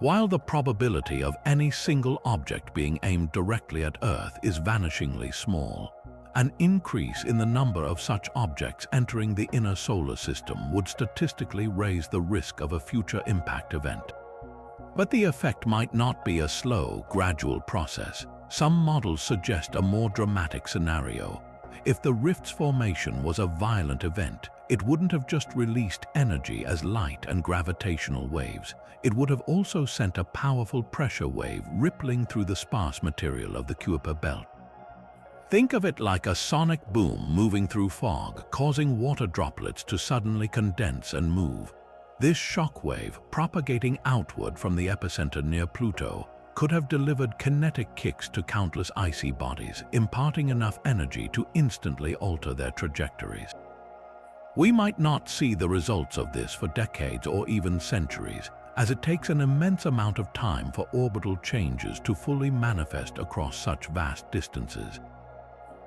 While the probability of any single object being aimed directly at Earth is vanishingly small, an increase in the number of such objects entering the inner solar system would statistically raise the risk of a future impact event. But the effect might not be a slow, gradual process. Some models suggest a more dramatic scenario. If the rift's formation was a violent event, it wouldn't have just released energy as light and gravitational waves. It would have also sent a powerful pressure wave rippling through the sparse material of the Kuiper belt. Think of it like a sonic boom moving through fog, causing water droplets to suddenly condense and move. This shock wave, propagating outward from the epicenter near Pluto, could have delivered kinetic kicks to countless icy bodies, imparting enough energy to instantly alter their trajectories. We might not see the results of this for decades or even centuries, as it takes an immense amount of time for orbital changes to fully manifest across such vast distances.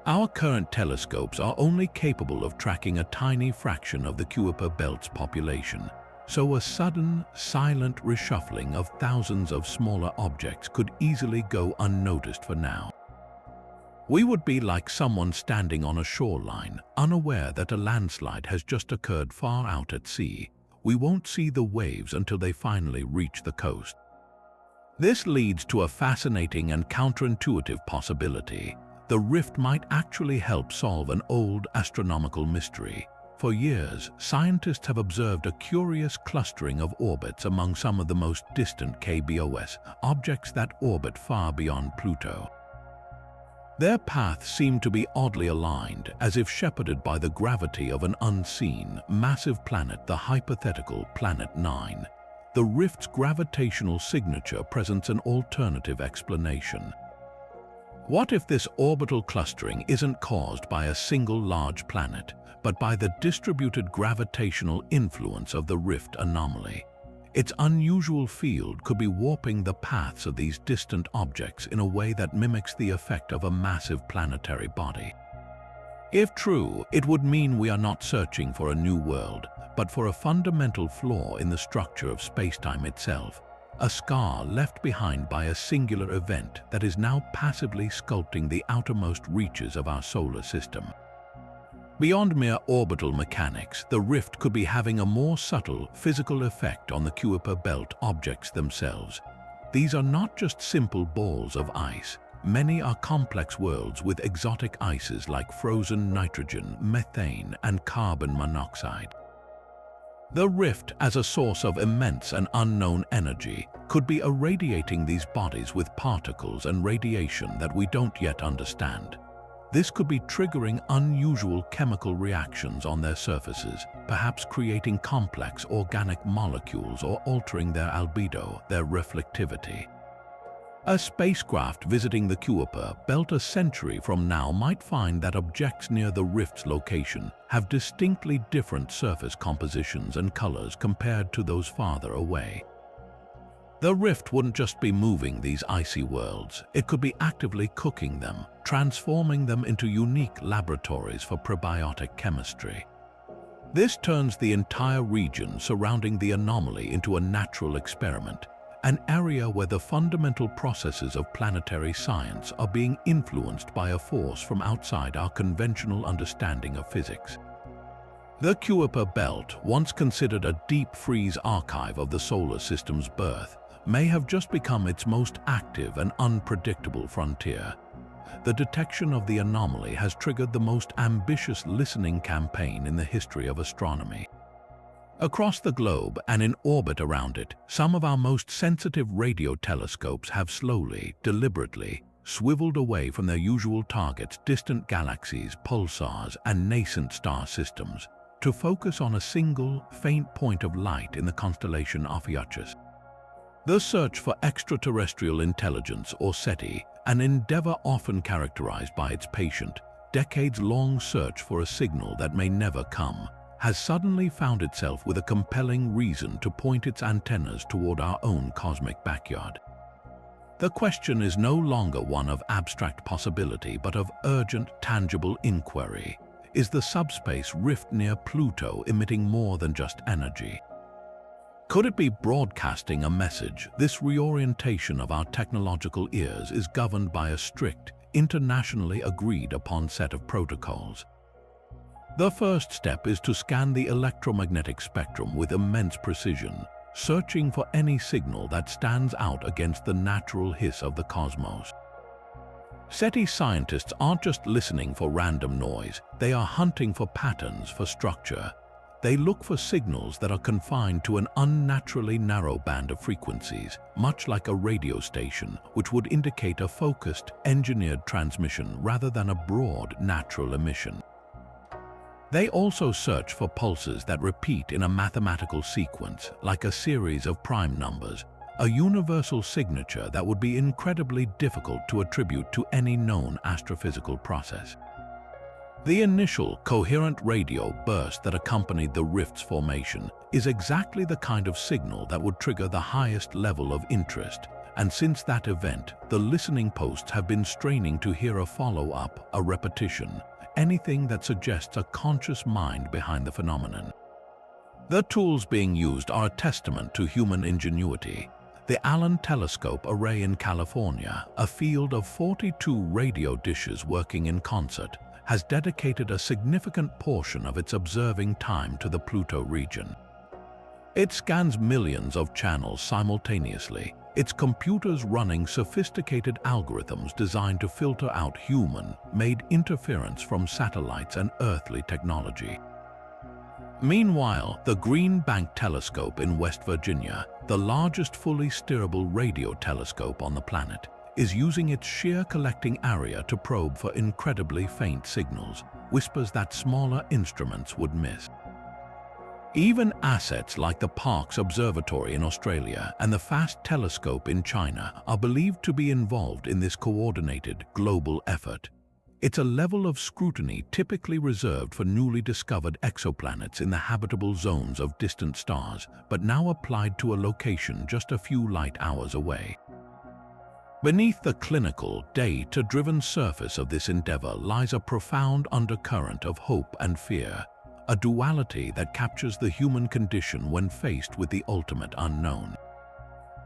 Our current telescopes are only capable of tracking a tiny fraction of the Kuiper belt's population, so a sudden, silent reshuffling of thousands of smaller objects could easily go unnoticed for now. We would be like someone standing on a shoreline, unaware that a landslide has just occurred far out at sea. We won't see the waves until they finally reach the coast. This leads to a fascinating and counterintuitive possibility. The rift might actually help solve an old astronomical mystery. For years, scientists have observed a curious clustering of orbits among some of the most distant KBOS, objects that orbit far beyond Pluto. Their paths seem to be oddly aligned, as if shepherded by the gravity of an unseen, massive planet, the hypothetical Planet 9. The rift's gravitational signature presents an alternative explanation. What if this orbital clustering isn't caused by a single large planet, but by the distributed gravitational influence of the rift anomaly? Its unusual field could be warping the paths of these distant objects in a way that mimics the effect of a massive planetary body. If true, it would mean we are not searching for a new world, but for a fundamental flaw in the structure of spacetime itself, a scar left behind by a singular event that is now passively sculpting the outermost reaches of our solar system. Beyond mere orbital mechanics, the rift could be having a more subtle physical effect on the Kuiper belt objects themselves. These are not just simple balls of ice. many are complex worlds with exotic ices like frozen nitrogen, methane, and carbon monoxide. The rift, as a source of immense and unknown energy, could be irradiating these bodies with particles and radiation that we don't yet understand. This could be triggering unusual chemical reactions on their surfaces, perhaps creating complex organic molecules or altering their albedo, their reflectivity. A spacecraft visiting the Kuiper belt a century from now might find that objects near the rift's location have distinctly different surface compositions and colors compared to those farther away. The rift wouldn't just be moving these icy worlds, it could be actively cooking them, transforming them into unique laboratories for prebiotic chemistry. This turns the entire region surrounding the anomaly into a natural experiment, an area where the fundamental processes of planetary science are being influenced by a force from outside our conventional understanding of physics. The Kuiper belt, once considered a deep freeze archive of the solar system's birth, may have just become its most active and unpredictable frontier. The detection of the anomaly has triggered the most ambitious listening campaign in the history of astronomy. Across the globe and in orbit around it, some of our most sensitive radio telescopes have slowly, deliberately, swiveled away from their usual targets, distant galaxies, pulsars, and nascent star systems, to focus on a single, faint point of light in the constellation Ophiuchus. The search for extraterrestrial intelligence, or SETI, an endeavor often characterized by its patient, decades-long search for a signal that may never come, has suddenly found itself with a compelling reason to point its antennas toward our own cosmic backyard. The question is no longer one of abstract possibility, but of urgent, tangible inquiry. Is the subspace rift near Pluto emitting more than just energy? Could it be broadcasting a message? This reorientation of our technological ears is governed by a strict, internationally agreed upon set of protocols. The first step is to scan the electromagnetic spectrum with immense precision, searching for any signal that stands out against the natural hiss of the cosmos. SETI scientists aren't just listening for random noise, they are hunting for patterns, for structure. They look for signals that are confined to an unnaturally narrow band of frequencies, much like a radio station, which would indicate a focused, engineered transmission rather than a broad, natural emission. They also search for pulses that repeat in a mathematical sequence, like a series of prime numbers, a universal signature that would be incredibly difficult to attribute to any known astrophysical process. The initial coherent radio burst that accompanied the rift's formation is exactly the kind of signal that would trigger the highest level of interest, and since that event, the listening posts have been straining to hear a follow-up, a repetition, anything that suggests a conscious mind behind the phenomenon. The tools being used are a testament to human ingenuity. The Allen Telescope Array in California, a field of 42 radio dishes working in concert, has dedicated a significant portion of its observing time to the Pluto region. It scans millions of channels simultaneously, its computers running sophisticated algorithms designed to filter out human-made interference from satellites and earthly technology. Meanwhile, the Green Bank Telescope in West Virginia, the largest fully steerable radio telescope on the planet, is using its sheer collecting area to probe for incredibly faint signals, whispers that smaller instruments would miss. Even assets like the Parkes Observatory in Australia and the FAST telescope in China are believed to be involved in this coordinated global effort. It's a level of scrutiny typically reserved for newly discovered exoplanets in the habitable zones of distant stars, but now applied to a location just a few light hours away. Beneath the clinical, data-driven surface of this endeavor lies a profound undercurrent of hope and fear, a duality that captures the human condition when faced with the ultimate unknown.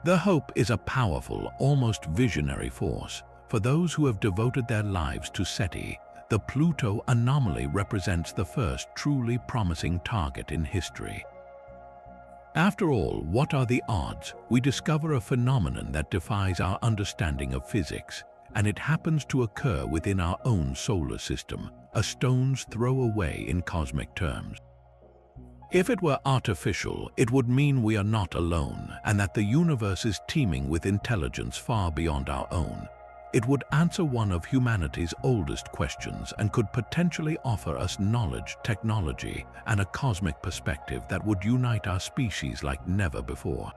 The hope is a powerful, almost visionary force. For those who have devoted their lives to SETI, the Pluto anomaly represents the first truly promising target in history. After all, what are the odds? We discover a phenomenon that defies our understanding of physics, and it happens to occur within our own solar system, a stone's throw away in cosmic terms. If it were artificial, it would mean we are not alone and that the universe is teeming with intelligence far beyond our own. It would answer one of humanity's oldest questions and could potentially offer us knowledge, technology, and a cosmic perspective that would unite our species like never before.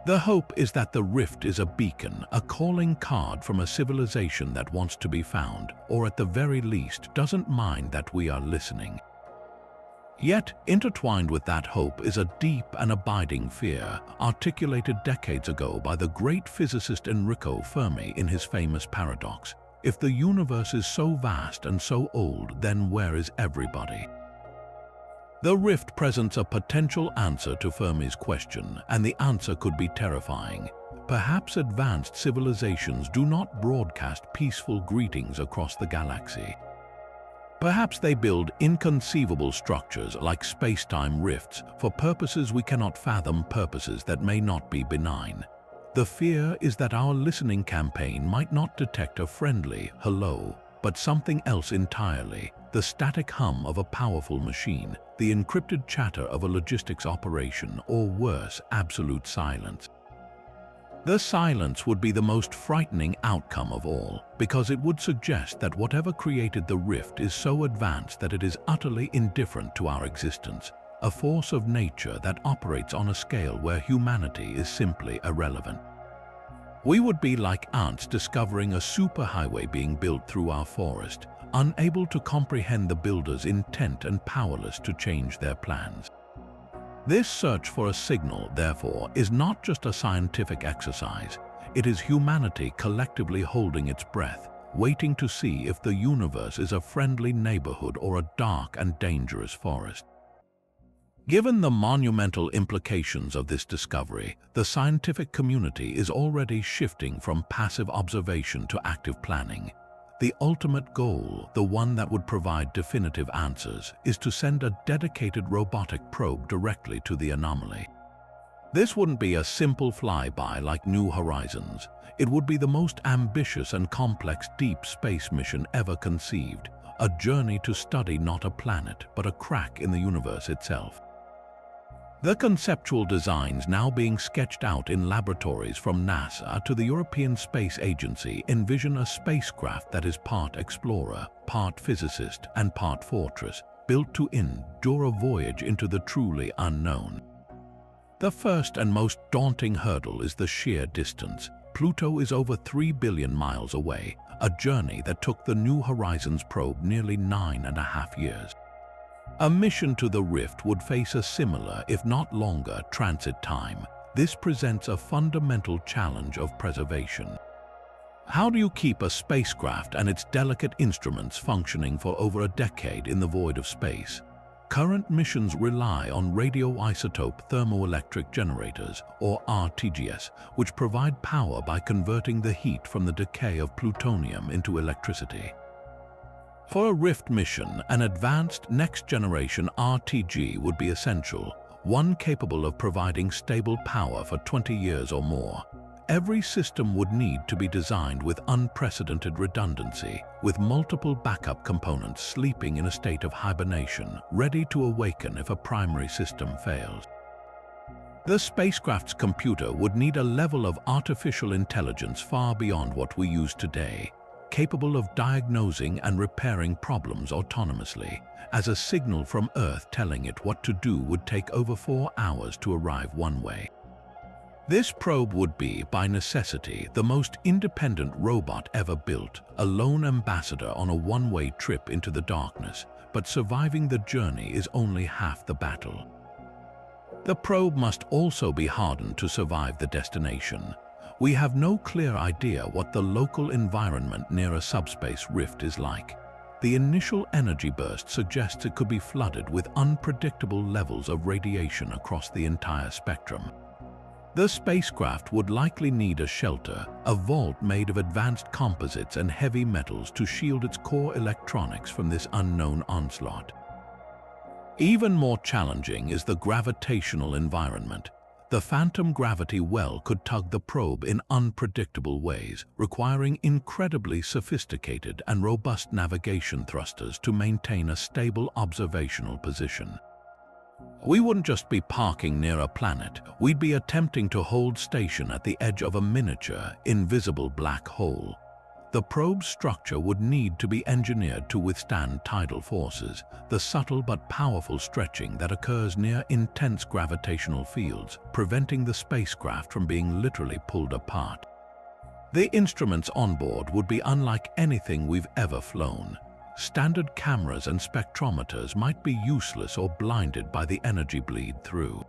The hope is that the rift is a beacon, a calling card from a civilization that wants to be found, or at the very least doesn't mind that we are listening. Yet, intertwined with that hope is a deep and abiding fear, articulated decades ago by the great physicist Enrico Fermi in his famous paradox. If the universe is so vast and so old, then where is everybody? The rift presents a potential answer to Fermi's question, and the answer could be terrifying. Perhaps advanced civilizations do not broadcast peaceful greetings across the galaxy. Perhaps they build inconceivable structures like spacetime rifts for purposes we cannot fathom, purposes that may not be benign. The fear is that our listening campaign might not detect a friendly hello, but something else entirely, the static hum of a powerful machine, the encrypted chatter of a logistics operation, or worse, absolute silence. The silence would be the most frightening outcome of all, because it would suggest that whatever created the rift is so advanced that it is utterly indifferent to our existence, a force of nature that operates on a scale where humanity is simply irrelevant. We would be like ants discovering a superhighway being built through our forest, unable to comprehend the builder's intent and powerless to change their plans. This search for a signal, therefore, is not just a scientific exercise. It is humanity collectively holding its breath, waiting to see if the universe is a friendly neighborhood or a dark and dangerous forest. Given the monumental implications of this discovery, the scientific community is already shifting from passive observation to active planning. The ultimate goal, the one that would provide definitive answers, is to send a dedicated robotic probe directly to the anomaly. This wouldn't be a simple flyby like New Horizons. It would be the most ambitious and complex deep space mission ever conceived, a journey to study not a planet, but a crack in the universe itself. The conceptual designs now being sketched out in laboratories from NASA to the European Space Agency envision a spacecraft that is part explorer, part physicist, and part fortress, built to endure a voyage into the truly unknown. The first and most daunting hurdle is the sheer distance. Pluto is over 3 billion miles away, a journey that took the New Horizons probe nearly 9.5 years. A mission to the rift would face a similar, if not longer, transit time. This presents a fundamental challenge of preservation. How do you keep a spacecraft and its delicate instruments functioning for over a decade in the void of space? Current missions rely on radioisotope thermoelectric generators, or RTGS, which provide power by converting the heat from the decay of plutonium into electricity. For a rift mission, an advanced next-generation RTG would be essential, one capable of providing stable power for 20 years or more. Every system would need to be designed with unprecedented redundancy, with multiple backup components sleeping in a state of hibernation, ready to awaken if a primary system fails. The spacecraft's computer would need a level of artificial intelligence far beyond what we use today, capable of diagnosing and repairing problems autonomously, as a signal from Earth telling it what to do would take over 4 hours to arrive one way. This probe would be, by necessity, the most independent robot ever built, a lone ambassador on a one-way trip into the darkness, but surviving the journey is only half the battle. The probe must also be hardened to survive the destination. We have no clear idea what the local environment near a subspace rift is like. The initial energy burst suggests it could be flooded with unpredictable levels of radiation across the entire spectrum. The spacecraft would likely need a shelter, a vault made of advanced composites and heavy metals to shield its core electronics from this unknown onslaught. Even more challenging is the gravitational environment. The phantom gravity well could tug the probe in unpredictable ways, requiring incredibly sophisticated and robust navigation thrusters to maintain a stable observational position. We wouldn't just be parking near a planet, we'd be attempting to hold station at the edge of a miniature, invisible black hole. The probe's structure would need to be engineered to withstand tidal forces, the subtle but powerful stretching that occurs near intense gravitational fields, preventing the spacecraft from being literally pulled apart. The instruments on board would be unlike anything we've ever flown. Standard cameras and spectrometers might be useless or blinded by the energy bleed through.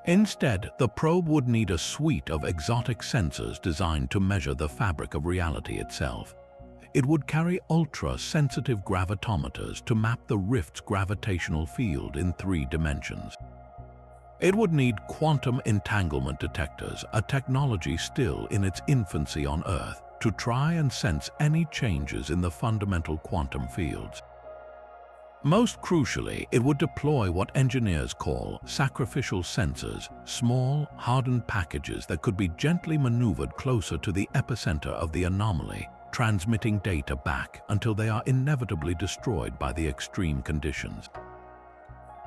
Instead, the probe would need a suite of exotic sensors designed to measure the fabric of reality itself. It would carry ultra-sensitive gravitometers to map the rift's gravitational field in 3 dimensions. It would need quantum entanglement detectors, a technology still in its infancy on Earth, to try and sense any changes in the fundamental quantum fields. Most crucially, it would deploy what engineers call sacrificial sensors, small, hardened packages that could be gently maneuvered closer to the epicenter of the anomaly, transmitting data back until they are inevitably destroyed by the extreme conditions.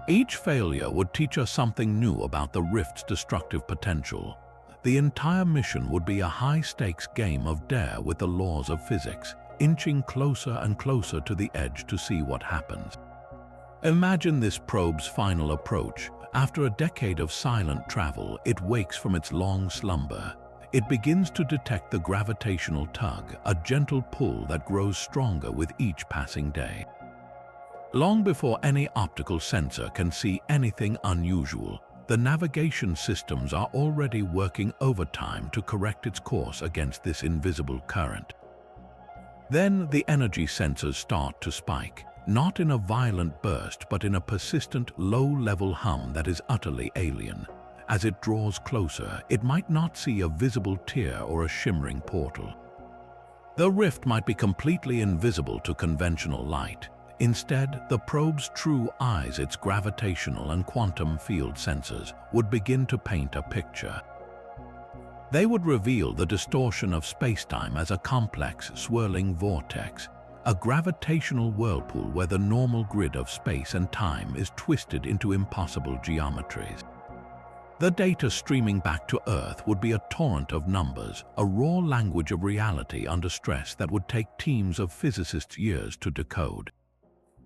Each failure would teach us something new about the rift's destructive potential. The entire mission would be a high-stakes game of dare with the laws of physics, inching closer and closer to the edge to see what happens. Imagine this probe's final approach. After a decade of silent travel, it wakes from its long slumber. It begins to detect the gravitational tug, a gentle pull that grows stronger with each passing day. Long before any optical sensor can see anything unusual, the navigation systems are already working overtime to correct its course against this invisible current. Then the energy sensors start to spike, not in a violent burst but in a persistent, low-level hum that is utterly alien. As it draws closer, it might not see a visible tear or a shimmering portal. The rift might be completely invisible to conventional light. Instead, the probe's true eyes, its gravitational and quantum field sensors, would begin to paint a picture. They would reveal the distortion of spacetime as a complex, swirling vortex, a gravitational whirlpool where the normal grid of space and time is twisted into impossible geometries. The data streaming back to Earth would be a torrent of numbers, a raw language of reality under stress that would take teams of physicists years to decode.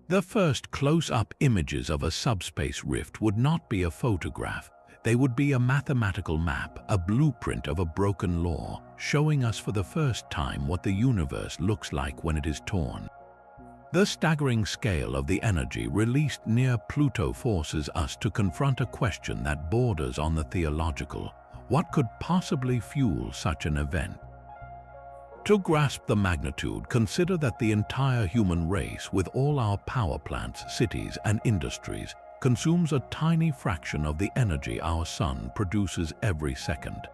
The first close-up images of a subspace rift would not be a photograph. They would be a mathematical map, a blueprint of a broken law, showing us for the first time what the universe looks like when it is torn. The staggering scale of the energy released near Pluto forces us to confront a question that borders on the theological. What could possibly fuel such an event? To grasp the magnitude, consider that the entire human race, with all our power plants, cities, and industries, consumes a tiny fraction of the energy our sun produces every second.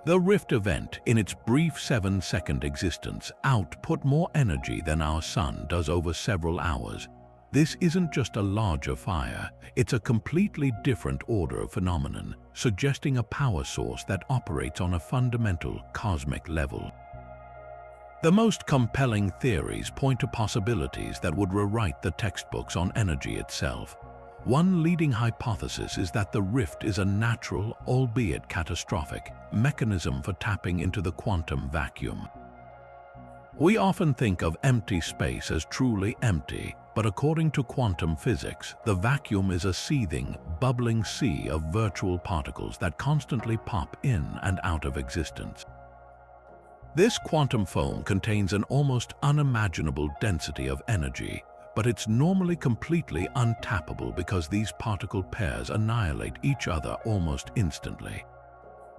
The rift event, in its brief 7-second existence, output more energy than our sun does over several hours. This isn't just a larger fire, it's a completely different order of phenomenon, suggesting a power source that operates on a fundamental cosmic level. The most compelling theories point to possibilities that would rewrite the textbooks on energy itself. One leading hypothesis is that the rift is a natural, albeit catastrophic, mechanism for tapping into the quantum vacuum. We often think of empty space as truly empty, but according to quantum physics, the vacuum is a seething, bubbling sea of virtual particles that constantly pop in and out of existence. This quantum foam contains an almost unimaginable density of energy, but it's normally completely untappable because these particle pairs annihilate each other almost instantly.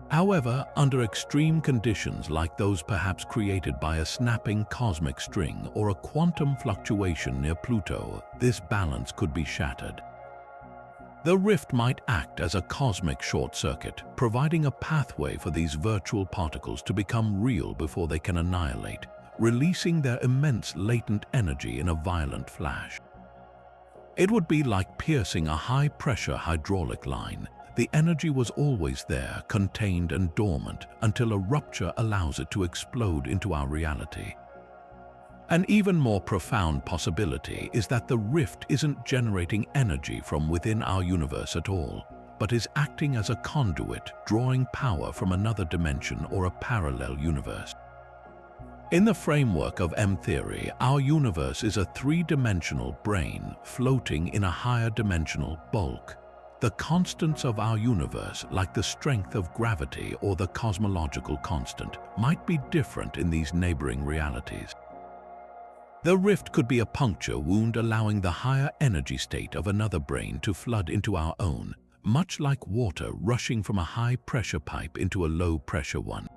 However, under extreme conditions like those perhaps created by a snapping cosmic string or a quantum fluctuation near Pluto, this balance could be shattered. The rift might act as a cosmic short circuit, providing a pathway for these virtual particles to become real before they can annihilate, releasing their immense latent energy in a violent flash. It would be like piercing a high-pressure hydraulic line. The energy was always there, contained and dormant, until a rupture allows it to explode into our reality. An even more profound possibility is that the rift isn't generating energy from within our universe at all, but is acting as a conduit, drawing power from another dimension or a parallel universe. In the framework of M-theory, our universe is a three-dimensional brain floating in a higher dimensional bulk. The constants of our universe, like the strength of gravity or the cosmological constant, might be different in these neighboring realities. The rift could be a puncture wound allowing the higher energy state of another brain to flood into our own, much like water rushing from a high-pressure pipe into a low-pressure one.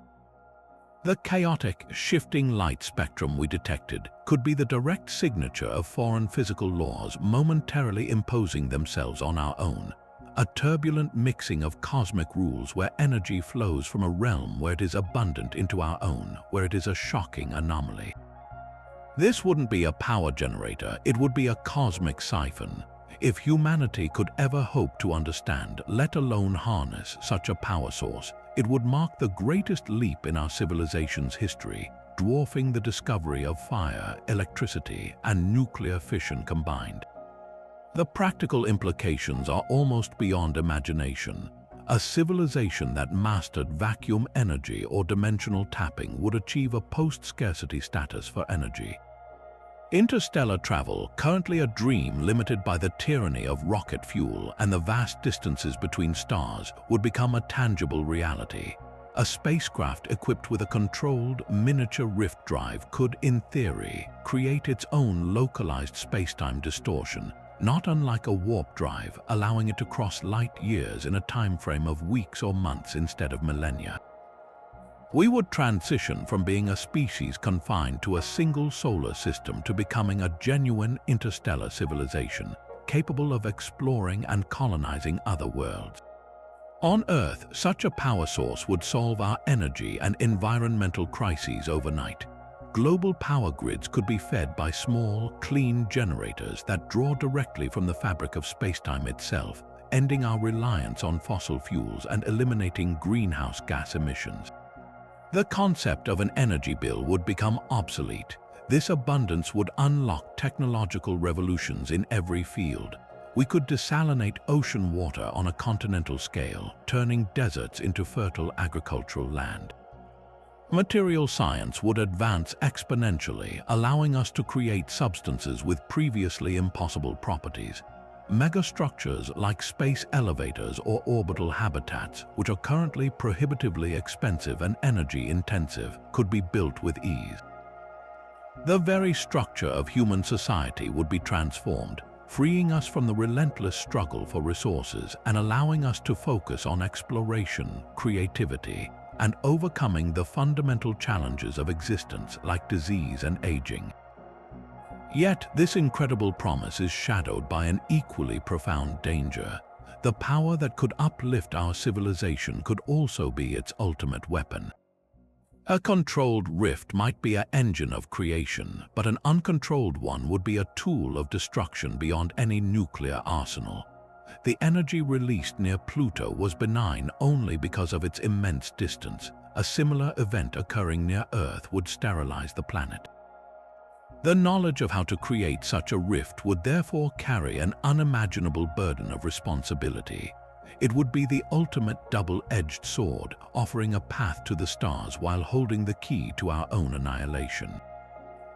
The chaotic, shifting light spectrum we detected could be the direct signature of foreign physical laws momentarily imposing themselves on our own, a turbulent mixing of cosmic rules where energy flows from a realm where it is abundant into our own, where it is a shocking anomaly. This wouldn't be a power generator, it would be a cosmic siphon. If humanity could ever hope to understand, let alone harness, such a power source, it would mark the greatest leap in our civilization's history, dwarfing the discovery of fire, electricity, and nuclear fission combined. The practical implications are almost beyond imagination. A civilization that mastered vacuum energy or dimensional tapping would achieve a post-scarcity status for energy. Interstellar travel, currently a dream limited by the tyranny of rocket fuel and the vast distances between stars, would become a tangible reality. A spacecraft equipped with a controlled, miniature rift drive could, in theory, create its own localized spacetime distortion, not unlike a warp drive, allowing it to cross light years in a time frame of weeks or months instead of millennia. We would transition from being a species confined to a single solar system to becoming a genuine interstellar civilization, capable of exploring and colonizing other worlds. On Earth, such a power source would solve our energy and environmental crises overnight. Global power grids could be fed by small, clean generators that draw directly from the fabric of spacetime itself, ending our reliance on fossil fuels and eliminating greenhouse gas emissions. The concept of an energy bill would become obsolete. This abundance would unlock technological revolutions in every field. We could desalinate ocean water on a continental scale, turning deserts into fertile agricultural land. Material science would advance exponentially, allowing us to create substances with previously impossible properties. Megastructures like space elevators or orbital habitats, which are currently prohibitively expensive and energy-intensive, could be built with ease. The very structure of human society would be transformed, freeing us from the relentless struggle for resources and allowing us to focus on exploration, creativity, and overcoming the fundamental challenges of existence like disease and aging. Yet, this incredible promise is shadowed by an equally profound danger. The power that could uplift our civilization could also be its ultimate weapon. A controlled rift might be an engine of creation, but an uncontrolled one would be a tool of destruction beyond any nuclear arsenal. The energy released near Pluto was benign only because of its immense distance. A similar event occurring near Earth would sterilize the planet. The knowledge of how to create such a rift would therefore carry an unimaginable burden of responsibility. It would be the ultimate double-edged sword, offering a path to the stars while holding the key to our own annihilation.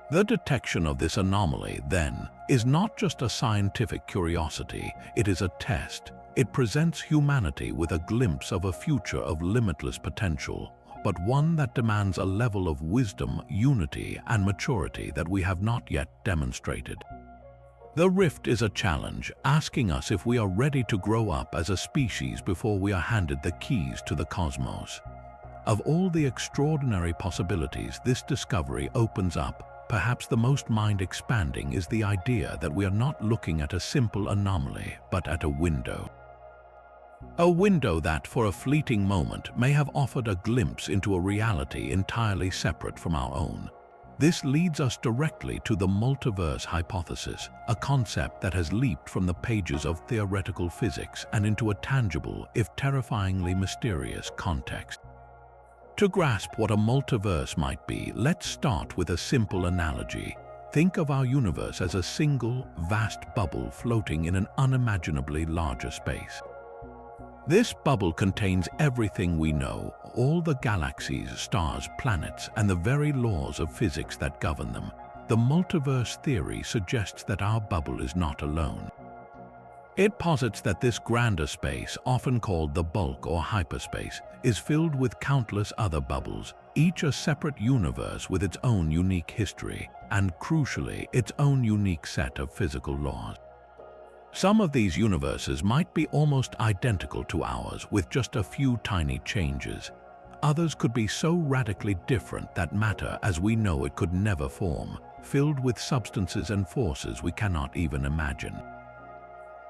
The detection of this anomaly, then, is not just a scientific curiosity, it is a test. It presents humanity with a glimpse of a future of limitless potential, but one that demands a level of wisdom, unity, and maturity that we have not yet demonstrated. The rift is a challenge, asking us if we are ready to grow up as a species before we are handed the keys to the cosmos. Of all the extraordinary possibilities this discovery opens up, perhaps the most mind-expanding is the idea that we are not looking at a simple anomaly, but at a window. A window that, for a fleeting moment, may have offered a glimpse into a reality entirely separate from our own. This leads us directly to the multiverse hypothesis, a concept that has leaped from the pages of theoretical physics and into a tangible, if terrifyingly mysterious, context. To grasp what a multiverse might be, let's start with a simple analogy. Think of our universe as a single, vast bubble floating in an unimaginably larger space. This bubble contains everything we know, all the galaxies, stars, planets, and the very laws of physics that govern them. The multiverse theory suggests that our bubble is not alone. It posits that this grander space, often called the bulk or hyperspace, is filled with countless other bubbles, each a separate universe with its own unique history, and crucially, its own unique set of physical laws. Some of these universes might be almost identical to ours, with just a few tiny changes. Others could be so radically different that matter as we know it could never form, filled with substances and forces we cannot even imagine.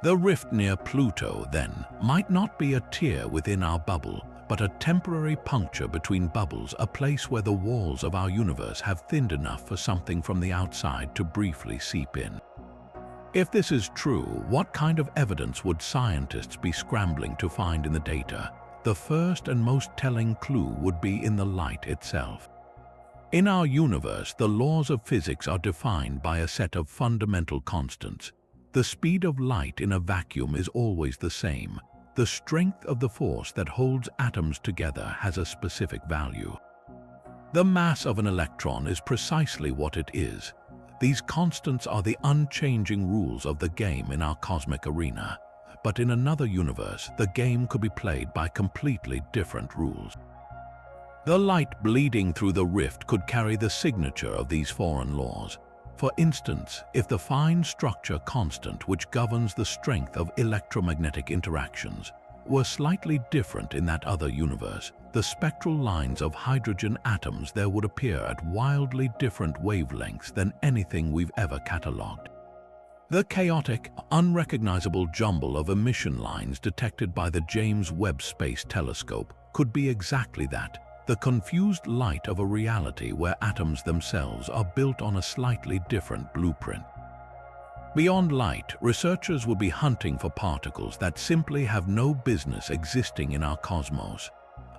The rift near Pluto, then, might not be a tear within our bubble, but a temporary puncture between bubbles, a place where the walls of our universe have thinned enough for something from the outside to briefly seep in. If this is true, what kind of evidence would scientists be scrambling to find in the data? The first and most telling clue would be in the light itself. In our universe, the laws of physics are defined by a set of fundamental constants. The speed of light in a vacuum is always the same. The strength of the force that holds atoms together has a specific value. The mass of an electron is precisely what it is. These constants are the unchanging rules of the game in our cosmic arena. But in another universe, the game could be played by completely different rules. The light bleeding through the rift could carry the signature of these foreign laws. For instance, if the fine structure constant which governs the strength of electromagnetic interactions were slightly different in that other universe, the spectral lines of hydrogen atoms there would appear at wildly different wavelengths than anything we've ever catalogued. The chaotic, unrecognizable jumble of emission lines detected by the James Webb Space Telescope could be exactly that, the confused light of a reality where atoms themselves are built on a slightly different blueprint. Beyond light, researchers would be hunting for particles that simply have no business existing in our cosmos.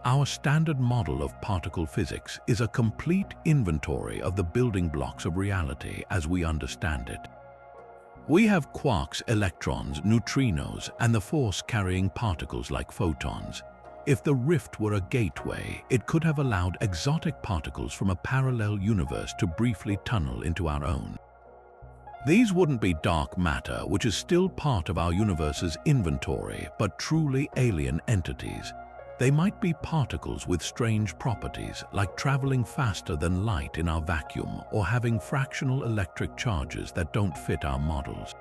Our standard model of particle physics is a complete inventory of the building blocks of reality as we understand it. We have quarks, electrons, neutrinos, and the force-carrying particles like photons. If the rift were a gateway, it could have allowed exotic particles from a parallel universe to briefly tunnel into our own. These wouldn't be dark matter, which is still part of our universe's inventory, but truly alien entities. They might be particles with strange properties, like traveling faster than light in our vacuum or having fractional electric charges that don't fit our models.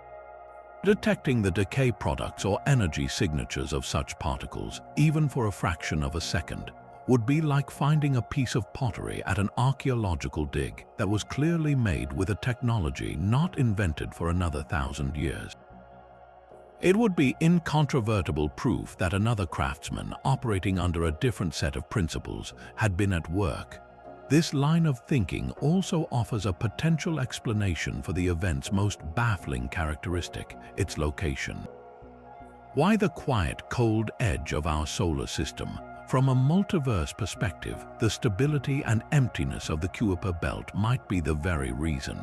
Detecting the decay products or energy signatures of such particles, even for a fraction of a second, would be like finding a piece of pottery at an archaeological dig that was clearly made with a technology not invented for another 1,000 years. It would be incontrovertible proof that another craftsman, operating under a different set of principles, had been at work. This line of thinking also offers a potential explanation for the event's most baffling characteristic, its location. Why the quiet, cold edge of our solar system? From a multiverse perspective, the stability and emptiness of the Kuiper belt might be the very reason.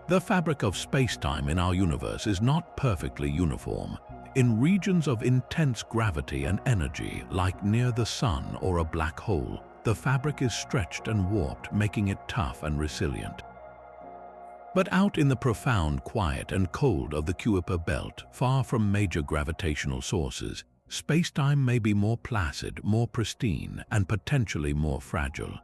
The fabric of spacetime in our universe is not perfectly uniform. In regions of intense gravity and energy, like near the sun or a black hole, the fabric is stretched and warped, making it tough and resilient. But out in the profound quiet and cold of the Kuiper belt, far from major gravitational sources, spacetime may be more placid, more pristine, and potentially more fragile.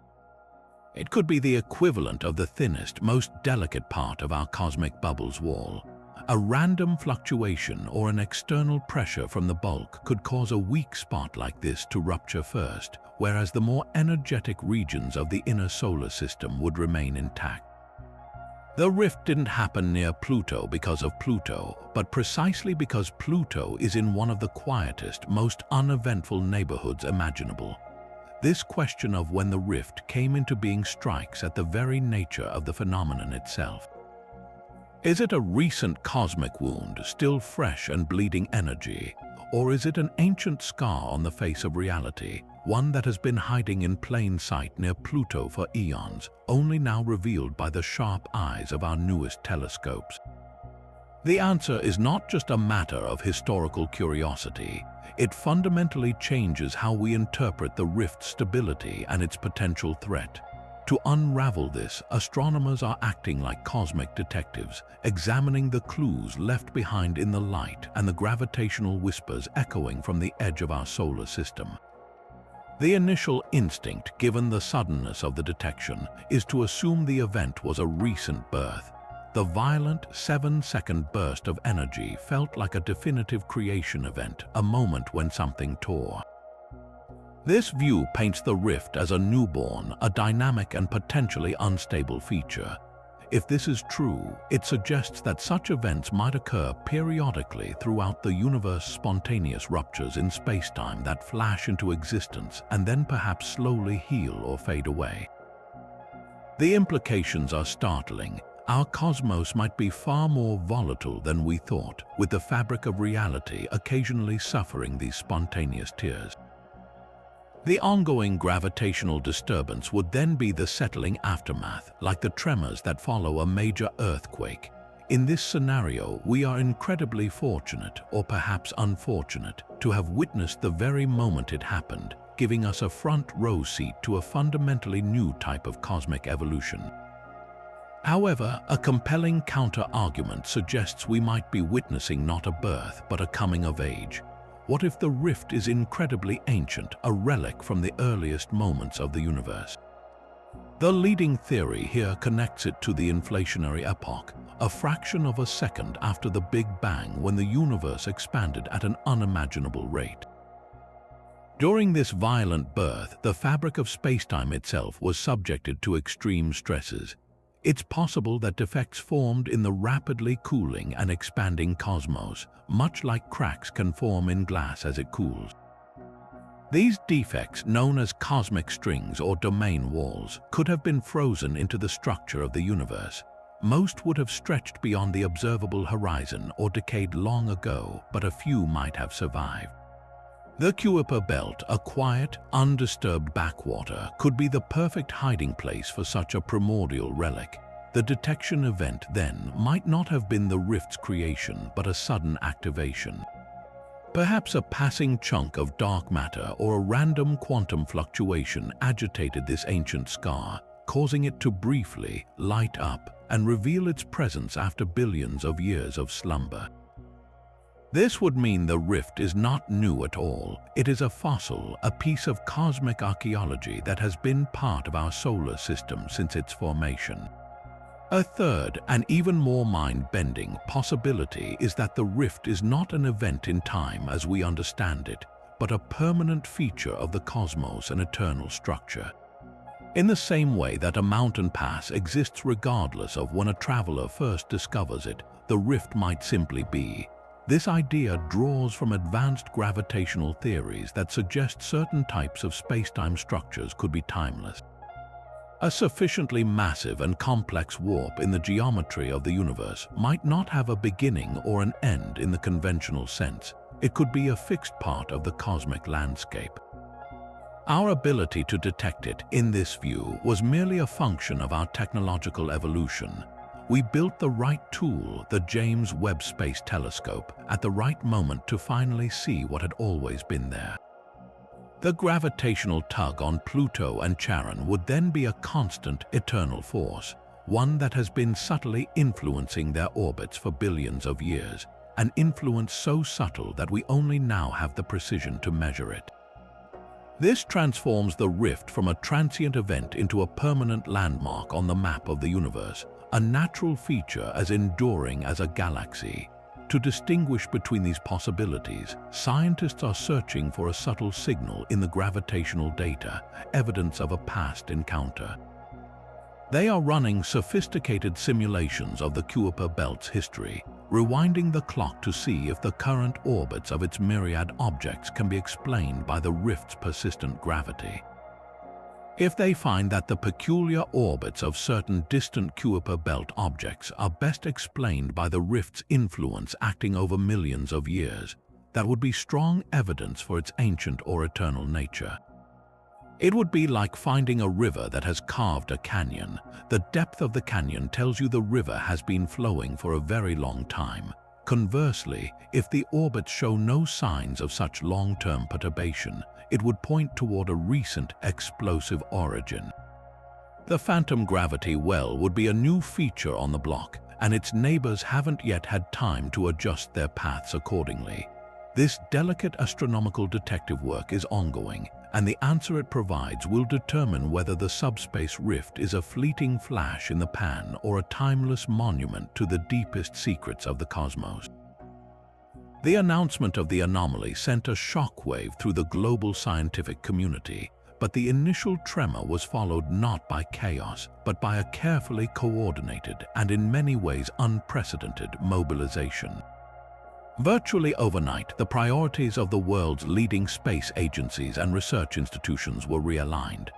It could be the equivalent of the thinnest, most delicate part of our cosmic bubble's wall. A random fluctuation or an external pressure from the bulk could cause a weak spot like this to rupture first, whereas the more energetic regions of the inner solar system would remain intact. The rift didn't happen near Pluto because of Pluto, but precisely because Pluto is in one of the quietest, most uneventful neighborhoods imaginable. This question of when the rift came into being strikes at the very nature of the phenomenon itself. Is it a recent cosmic wound, still fresh and bleeding energy? Or is it an ancient scar on the face of reality, one that has been hiding in plain sight near Pluto for eons, only now revealed by the sharp eyes of our newest telescopes? The answer is not just a matter of historical curiosity. It fundamentally changes how we interpret the rift's stability and its potential threat. To unravel this, astronomers are acting like cosmic detectives, examining the clues left behind in the light and the gravitational whispers echoing from the edge of our solar system. The initial instinct, given the suddenness of the detection, is to assume the event was a recent birth. The violent 7-second burst of energy felt like a definitive creation event, a moment when something tore. This view paints the rift as a newborn, a dynamic and potentially unstable feature. If this is true, it suggests that such events might occur periodically throughout the universe, spontaneous ruptures in spacetime that flash into existence and then perhaps slowly heal or fade away. The implications are startling. Our cosmos might be far more volatile than we thought, with the fabric of reality occasionally suffering these spontaneous tears. The ongoing gravitational disturbance would then be the settling aftermath, like the tremors that follow a major earthquake. In this scenario, we are incredibly fortunate, or perhaps unfortunate, to have witnessed the very moment it happened, giving us a front-row seat to a fundamentally new type of cosmic evolution. However, a compelling counter-argument suggests we might be witnessing not a birth, but a coming of age. What if the rift is incredibly ancient, a relic from the earliest moments of the universe? The leading theory here connects it to the inflationary epoch, a fraction of a second after the Big Bang, when the universe expanded at an unimaginable rate. During this violent birth, the fabric of spacetime itself was subjected to extreme stresses. It's possible that defects formed in the rapidly cooling and expanding cosmos, much like cracks can form in glass as it cools. These defects, known as cosmic strings or domain walls, could have been frozen into the structure of the universe. Most would have stretched beyond the observable horizon or decayed long ago, but a few might have survived. The Kuiper Belt, a quiet, undisturbed backwater, could be the perfect hiding place for such a primordial relic. The detection event then might not have been the rift's creation, but a sudden activation. Perhaps a passing chunk of dark matter or a random quantum fluctuation agitated this ancient scar, causing it to briefly light up and reveal its presence after billions of years of slumber. This would mean the rift is not new at all. It is a fossil, a piece of cosmic archaeology that has been part of our solar system since its formation. A third, and even more mind-bending possibility is that the rift is not an event in time as we understand it, but a permanent feature of the cosmos, an eternal structure. In the same way that a mountain pass exists regardless of when a traveler first discovers it, the rift might simply be. This idea draws from advanced gravitational theories that suggest certain types of spacetime structures could be timeless. A sufficiently massive and complex warp in the geometry of the universe might not have a beginning or an end in the conventional sense. It could be a fixed part of the cosmic landscape. Our ability to detect it, in this view, was merely a function of our technological evolution. We built the right tool, the James Webb Space Telescope, at the right moment to finally see what had always been there. The gravitational tug on Pluto and Charon would then be a constant, eternal force, one that has been subtly influencing their orbits for billions of years, an influence so subtle that we only now have the precision to measure it. This transforms the rift from a transient event into a permanent landmark on the map of the universe, a natural feature as enduring as a galaxy. To distinguish between these possibilities, scientists are searching for a subtle signal in the gravitational data, evidence of a past encounter. They are running sophisticated simulations of the Kuiper Belt's history, rewinding the clock to see if the current orbits of its myriad objects can be explained by the rift's persistent gravity. If they find that the peculiar orbits of certain distant Kuiper belt objects are best explained by the rift's influence acting over millions of years, that would be strong evidence for its ancient or eternal nature. It would be like finding a river that has carved a canyon. The depth of the canyon tells you the river has been flowing for a very long time. Conversely, if the orbits show no signs of such long-term perturbation, it would point toward a recent explosive origin. The phantom gravity well would be a new feature on the block, and its neighbors haven't yet had time to adjust their paths accordingly. This delicate astronomical detective work is ongoing, and the answer it provides will determine whether the subspace rift is a fleeting flash in the pan or a timeless monument to the deepest secrets of the cosmos. The announcement of the anomaly sent a shockwave through the global scientific community, but the initial tremor was followed not by chaos, but by a carefully coordinated and in many ways unprecedented mobilization. Virtually overnight, the priorities of the world's leading space agencies and research institutions were realigned.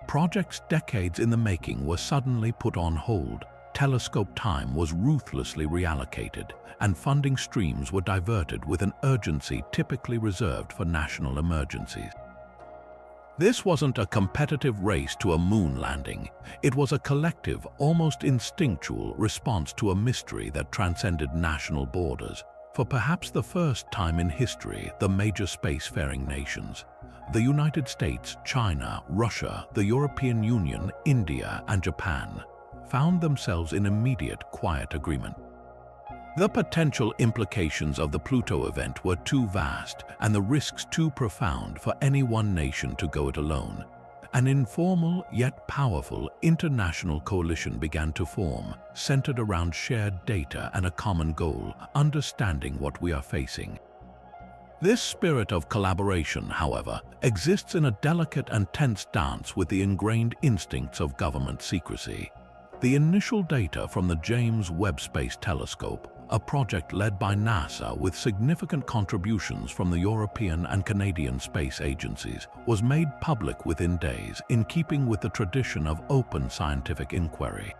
Projects decades in the making were suddenly put on hold, telescope time was ruthlessly reallocated, and funding streams were diverted with an urgency typically reserved for national emergencies. This wasn't a competitive race to a moon landing. It was a collective, almost instinctual response to a mystery that transcended national borders. For perhaps the first time in history, the major spacefaring nations, the United States, China, Russia, the European Union, India, and Japan, found themselves in immediate, quiet agreement. The potential implications of the Pluto event were too vast and the risks too profound for any one nation to go it alone. An informal yet powerful international coalition began to form, centered around shared data and a common goal, understanding what we are facing. This spirit of collaboration, however, exists in a delicate and tense dance with the ingrained instincts of government secrecy. The initial data from the James Webb Space Telescope, a project led by NASA with significant contributions from the European and Canadian space agencies, was made public within days, in keeping with the tradition of open scientific inquiry.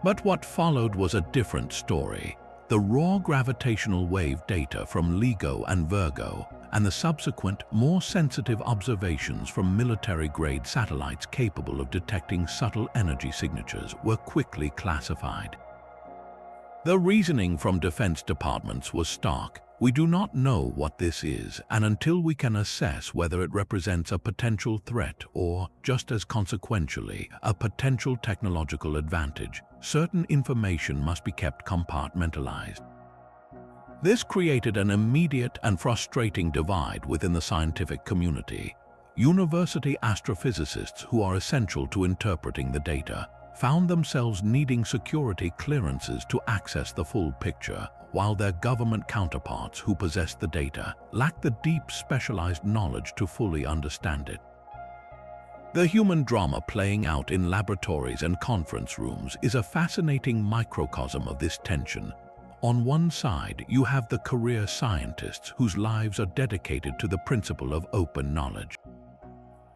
But what followed was a different story. The raw gravitational wave data from LIGO and Virgo, and the subsequent, more sensitive observations from military-grade satellites capable of detecting subtle energy signatures, were quickly classified. The reasoning from defense departments was stark. We do not know what this is, and until we can assess whether it represents a potential threat or, just as consequentially, a potential technological advantage, certain information must be kept compartmentalized. This created an immediate and frustrating divide within the scientific community. University astrophysicists, who are essential to interpreting the data, found themselves needing security clearances to access the full picture, while their government counterparts who possessed the data lacked the deep specialized knowledge to fully understand it. The human drama playing out in laboratories and conference rooms is a fascinating microcosm of this tension. On one side, you have the career scientists whose lives are dedicated to the principle of open knowledge.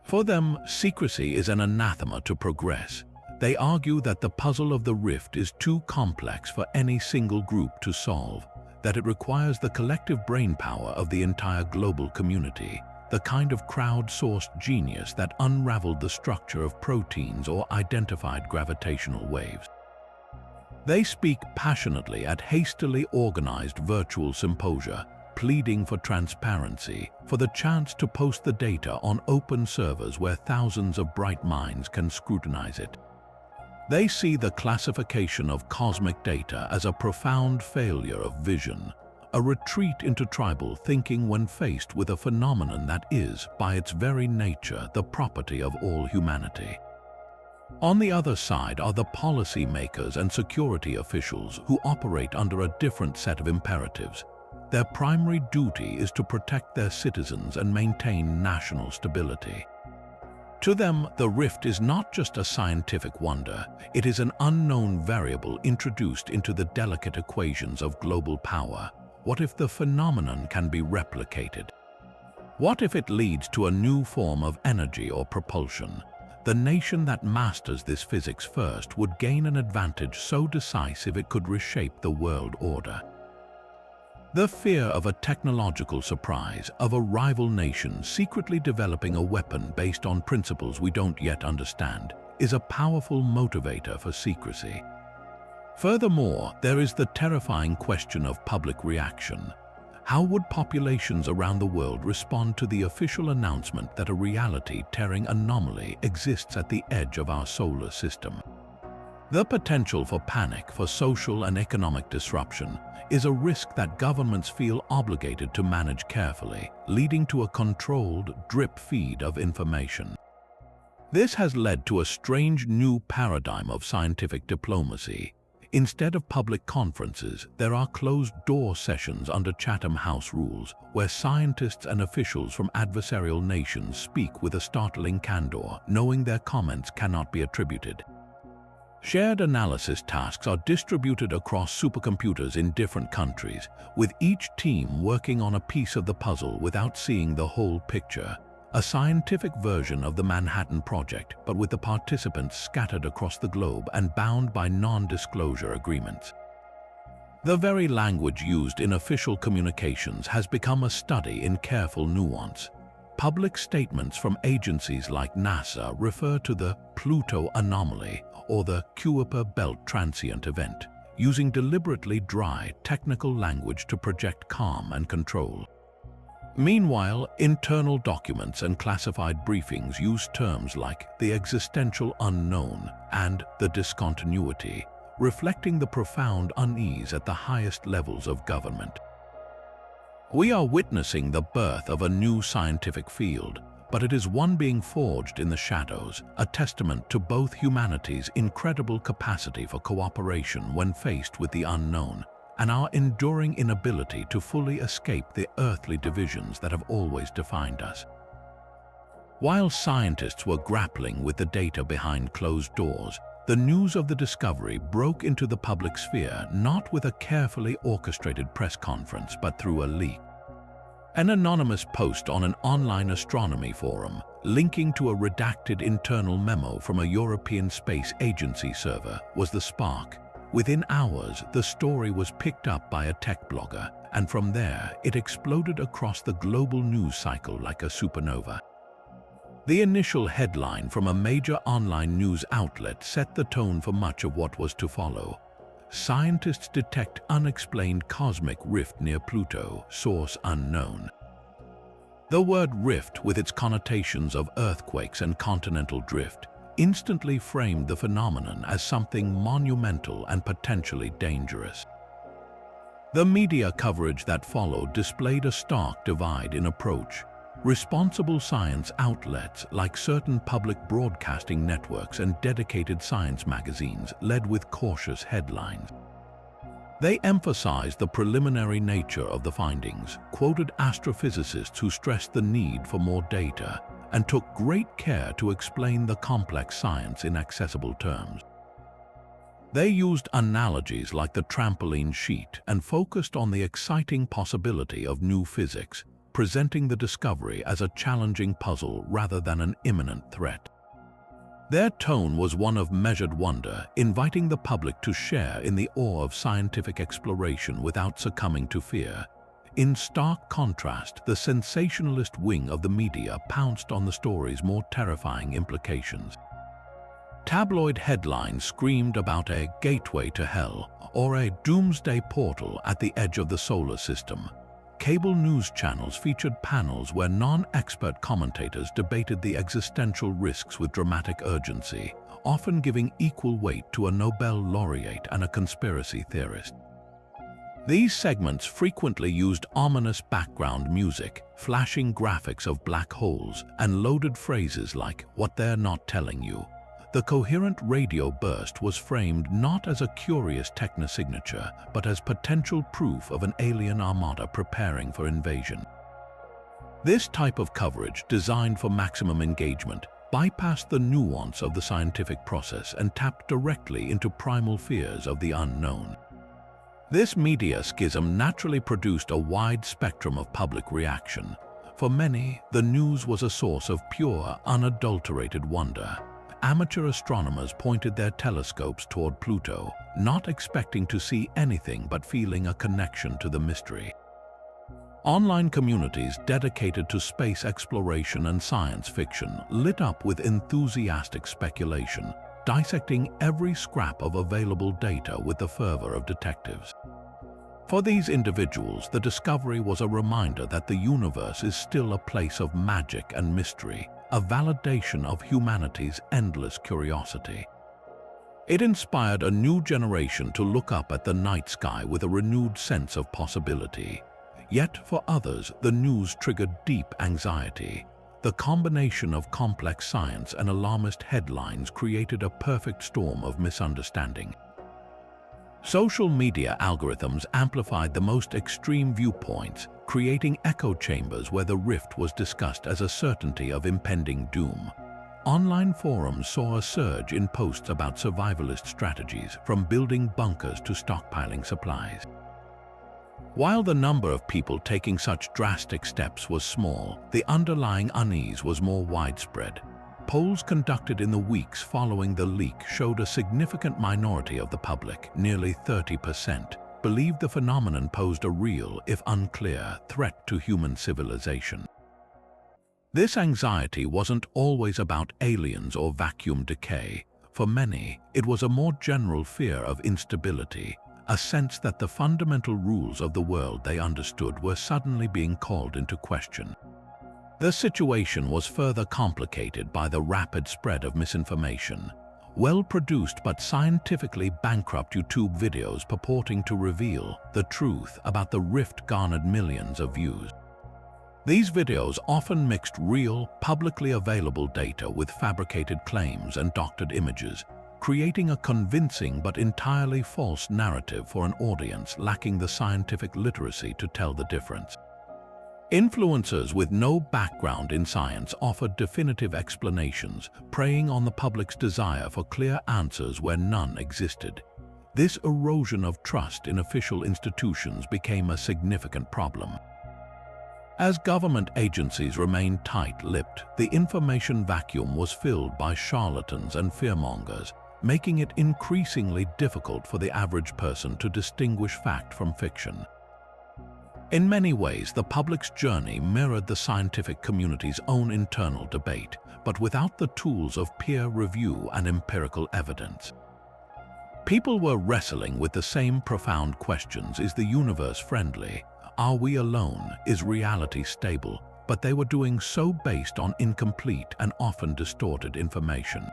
For them, secrecy is an anathema to progress. They argue that the puzzle of the rift is too complex for any single group to solve, that it requires the collective brainpower of the entire global community, the kind of crowd-sourced genius that unraveled the structure of proteins or identified gravitational waves. They speak passionately at hastily organized virtual symposia, pleading for transparency, for the chance to post the data on open servers where thousands of bright minds can scrutinize it. They see the classification of cosmic data as a profound failure of vision, a retreat into tribal thinking when faced with a phenomenon that is, by its very nature, the property of all humanity. On the other side are the policy makers and security officials who operate under a different set of imperatives. Their primary duty is to protect their citizens and maintain national stability. To them, the rift is not just a scientific wonder, it is an unknown variable introduced into the delicate equations of global power. What if the phenomenon can be replicated? What if it leads to a new form of energy or propulsion? The nation that masters this physics first would gain an advantage so decisive it could reshape the world order. The fear of a technological surprise, of a rival nation secretly developing a weapon based on principles we don't yet understand, is a powerful motivator for secrecy. Furthermore, there is the terrifying question of public reaction. How would populations around the world respond to the official announcement that a reality-tearing anomaly exists at the edge of our solar system? The potential for panic, for social and economic disruption, is a risk that governments feel obligated to manage carefully, leading to a controlled drip feed of information. This has led to a strange new paradigm of scientific diplomacy. Instead of public conferences, there are closed-door sessions under Chatham House rules, where scientists and officials from adversarial nations speak with a startling candor, knowing their comments cannot be attributed. Shared analysis tasks are distributed across supercomputers in different countries, with each team working on a piece of the puzzle without seeing the whole picture. A scientific version of the Manhattan Project, but with the participants scattered across the globe and bound by non-disclosure agreements. The very language used in official communications has become a study in careful nuance. Public statements from agencies like NASA refer to the Pluto anomaly or the Kuiper Belt transient event, using deliberately dry, technical language to project calm and control. Meanwhile, internal documents and classified briefings use terms like the existential unknown and the discontinuity, reflecting the profound unease at the highest levels of government. We are witnessing the birth of a new scientific field, but it is one being forged in the shadows, a testament to both humanity's incredible capacity for cooperation when faced with the unknown, and our enduring inability to fully escape the earthly divisions that have always defined us. While scientists were grappling with the data behind closed doors, the news of the discovery broke into the public sphere not with a carefully orchestrated press conference but through a leak. An anonymous post on an online astronomy forum, linking to a redacted internal memo from a European Space Agency server, was the spark. Within hours, the story was picked up by a tech blogger, and from there, it exploded across the global news cycle like a supernova. The initial headline from a major online news outlet set the tone for much of what was to follow. Scientists detect unexplained cosmic rift near Pluto, source unknown. The word rift, with its connotations of earthquakes and continental drift, instantly framed the phenomenon as something monumental and potentially dangerous. The media coverage that followed displayed a stark divide in approach. Responsible science outlets like certain public broadcasting networks and dedicated science magazines led with cautious headlines. They emphasized the preliminary nature of the findings, quoted astrophysicists who stressed the need for more data, and took great care to explain the complex science in accessible terms. They used analogies like the trampoline sheet and focused on the exciting possibility of new physics, presenting the discovery as a challenging puzzle rather than an imminent threat. Their tone was one of measured wonder, inviting the public to share in the awe of scientific exploration without succumbing to fear. In stark contrast, the sensationalist wing of the media pounced on the story's more terrifying implications. Tabloid headlines screamed about a gateway to hell or a doomsday portal at the edge of the solar system. Cable news channels featured panels where non-expert commentators debated the existential risks with dramatic urgency, often giving equal weight to a Nobel laureate and a conspiracy theorist. These segments frequently used ominous background music, flashing graphics of black holes, and loaded phrases like, "what they're not telling you." The coherent radio burst was framed not as a curious technosignature, but as potential proof of an alien armada preparing for invasion. This type of coverage, designed for maximum engagement, bypassed the nuance of the scientific process and tapped directly into primal fears of the unknown. This media schism naturally produced a wide spectrum of public reaction. For many, the news was a source of pure, unadulterated wonder. amateur astronomers pointed their telescopes toward Pluto, not expecting to see anything but feeling a connection to the mystery. Online communities dedicated to space exploration and science fiction lit up with enthusiastic speculation, dissecting every scrap of available data with the fervor of detectives. For these individuals, the discovery was a reminder that the universe is still a place of magic and mystery, a validation of humanity's endless curiosity. It inspired a new generation to look up at the night sky with a renewed sense of possibility. Yet for others, the news triggered deep anxiety. The combination of complex science and alarmist headlines created a perfect storm of misunderstanding. Social media algorithms amplified the most extreme viewpoints, creating echo chambers where the rift was discussed as a certainty of impending doom. Online forums saw a surge in posts about survivalist strategies, from building bunkers to stockpiling supplies. While the number of people taking such drastic steps was small, the underlying unease was more widespread. Polls conducted in the weeks following the leak showed a significant minority of the public, nearly 30%, believed the phenomenon posed a real, if unclear, threat to human civilization. This anxiety wasn't always about aliens or vacuum decay. For many, it was a more general fear of instability, a sense that the fundamental rules of the world they understood were suddenly being called into question. The situation was further complicated by the rapid spread of misinformation. Well-produced but scientifically bankrupt YouTube videos purporting to reveal the truth about the rift garnered millions of views. These videos often mixed real, publicly available data with fabricated claims and doctored images, creating a convincing but entirely false narrative for an audience lacking the scientific literacy to tell the difference. Influencers with no background in science offered definitive explanations, preying on the public's desire for clear answers where none existed. This erosion of trust in official institutions became a significant problem. As government agencies remained tight-lipped, the information vacuum was filled by charlatans and fearmongers, making it increasingly difficult for the average person to distinguish fact from fiction. In many ways, the public's journey mirrored the scientific community's own internal debate, but without the tools of peer review and empirical evidence. People were wrestling with the same profound questions: is the universe friendly? Are we alone? Is reality stable? But they were doing so based on incomplete and often distorted information.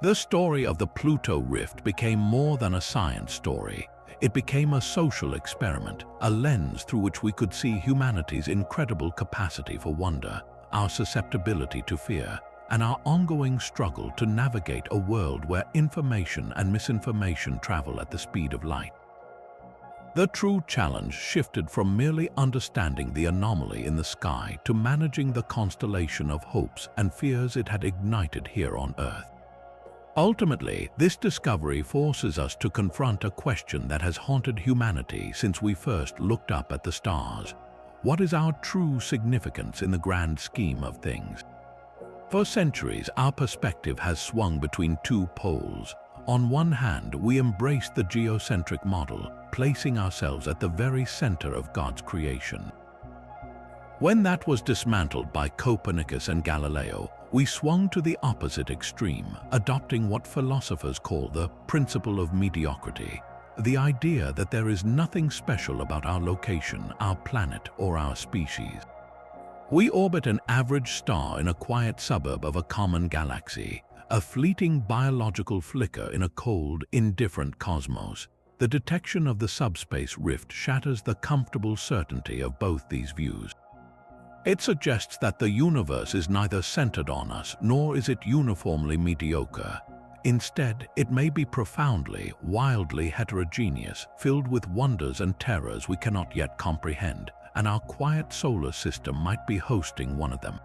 The story of the Pluto rift became more than a science story. It became a social experiment, a lens through which we could see humanity's incredible capacity for wonder, our susceptibility to fear, and our ongoing struggle to navigate a world where information and misinformation travel at the speed of light. The true challenge shifted from merely understanding the anomaly in the sky to managing the constellation of hopes and fears it had ignited here on Earth. Ultimately, this discovery forces us to confront a question that has haunted humanity since we first looked up at the stars. What is our true significance in the grand scheme of things? For centuries, our perspective has swung between two poles. On one hand, we embraced the geocentric model, placing ourselves at the very center of God's creation. When that was dismantled by Copernicus and Galileo, we swung to the opposite extreme, adopting what philosophers call the principle of mediocrity, the idea that there is nothing special about our location, our planet, or our species. We orbit an average star in a quiet suburb of a common galaxy, a fleeting biological flicker in a cold, indifferent cosmos. The detection of the subspace rift shatters the comfortable certainty of both these views. It suggests that the universe is neither centered on us, nor is it uniformly mediocre. Instead, it may be profoundly, wildly heterogeneous, filled with wonders and terrors we cannot yet comprehend, and our quiet solar system might be hosting one of them.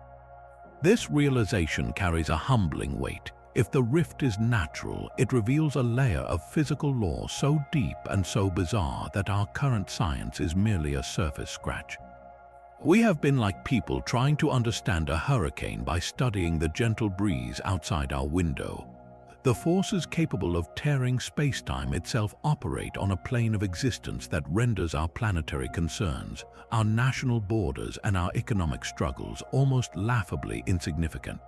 This realization carries a humbling weight. If the rift is natural, it reveals a layer of physical law so deep and so bizarre that our current science is merely a surface scratch. We have been like people trying to understand a hurricane by studying the gentle breeze outside our window. The forces capable of tearing spacetime itself operate on a plane of existence that renders our planetary concerns, our national borders, and our economic struggles almost laughably insignificant.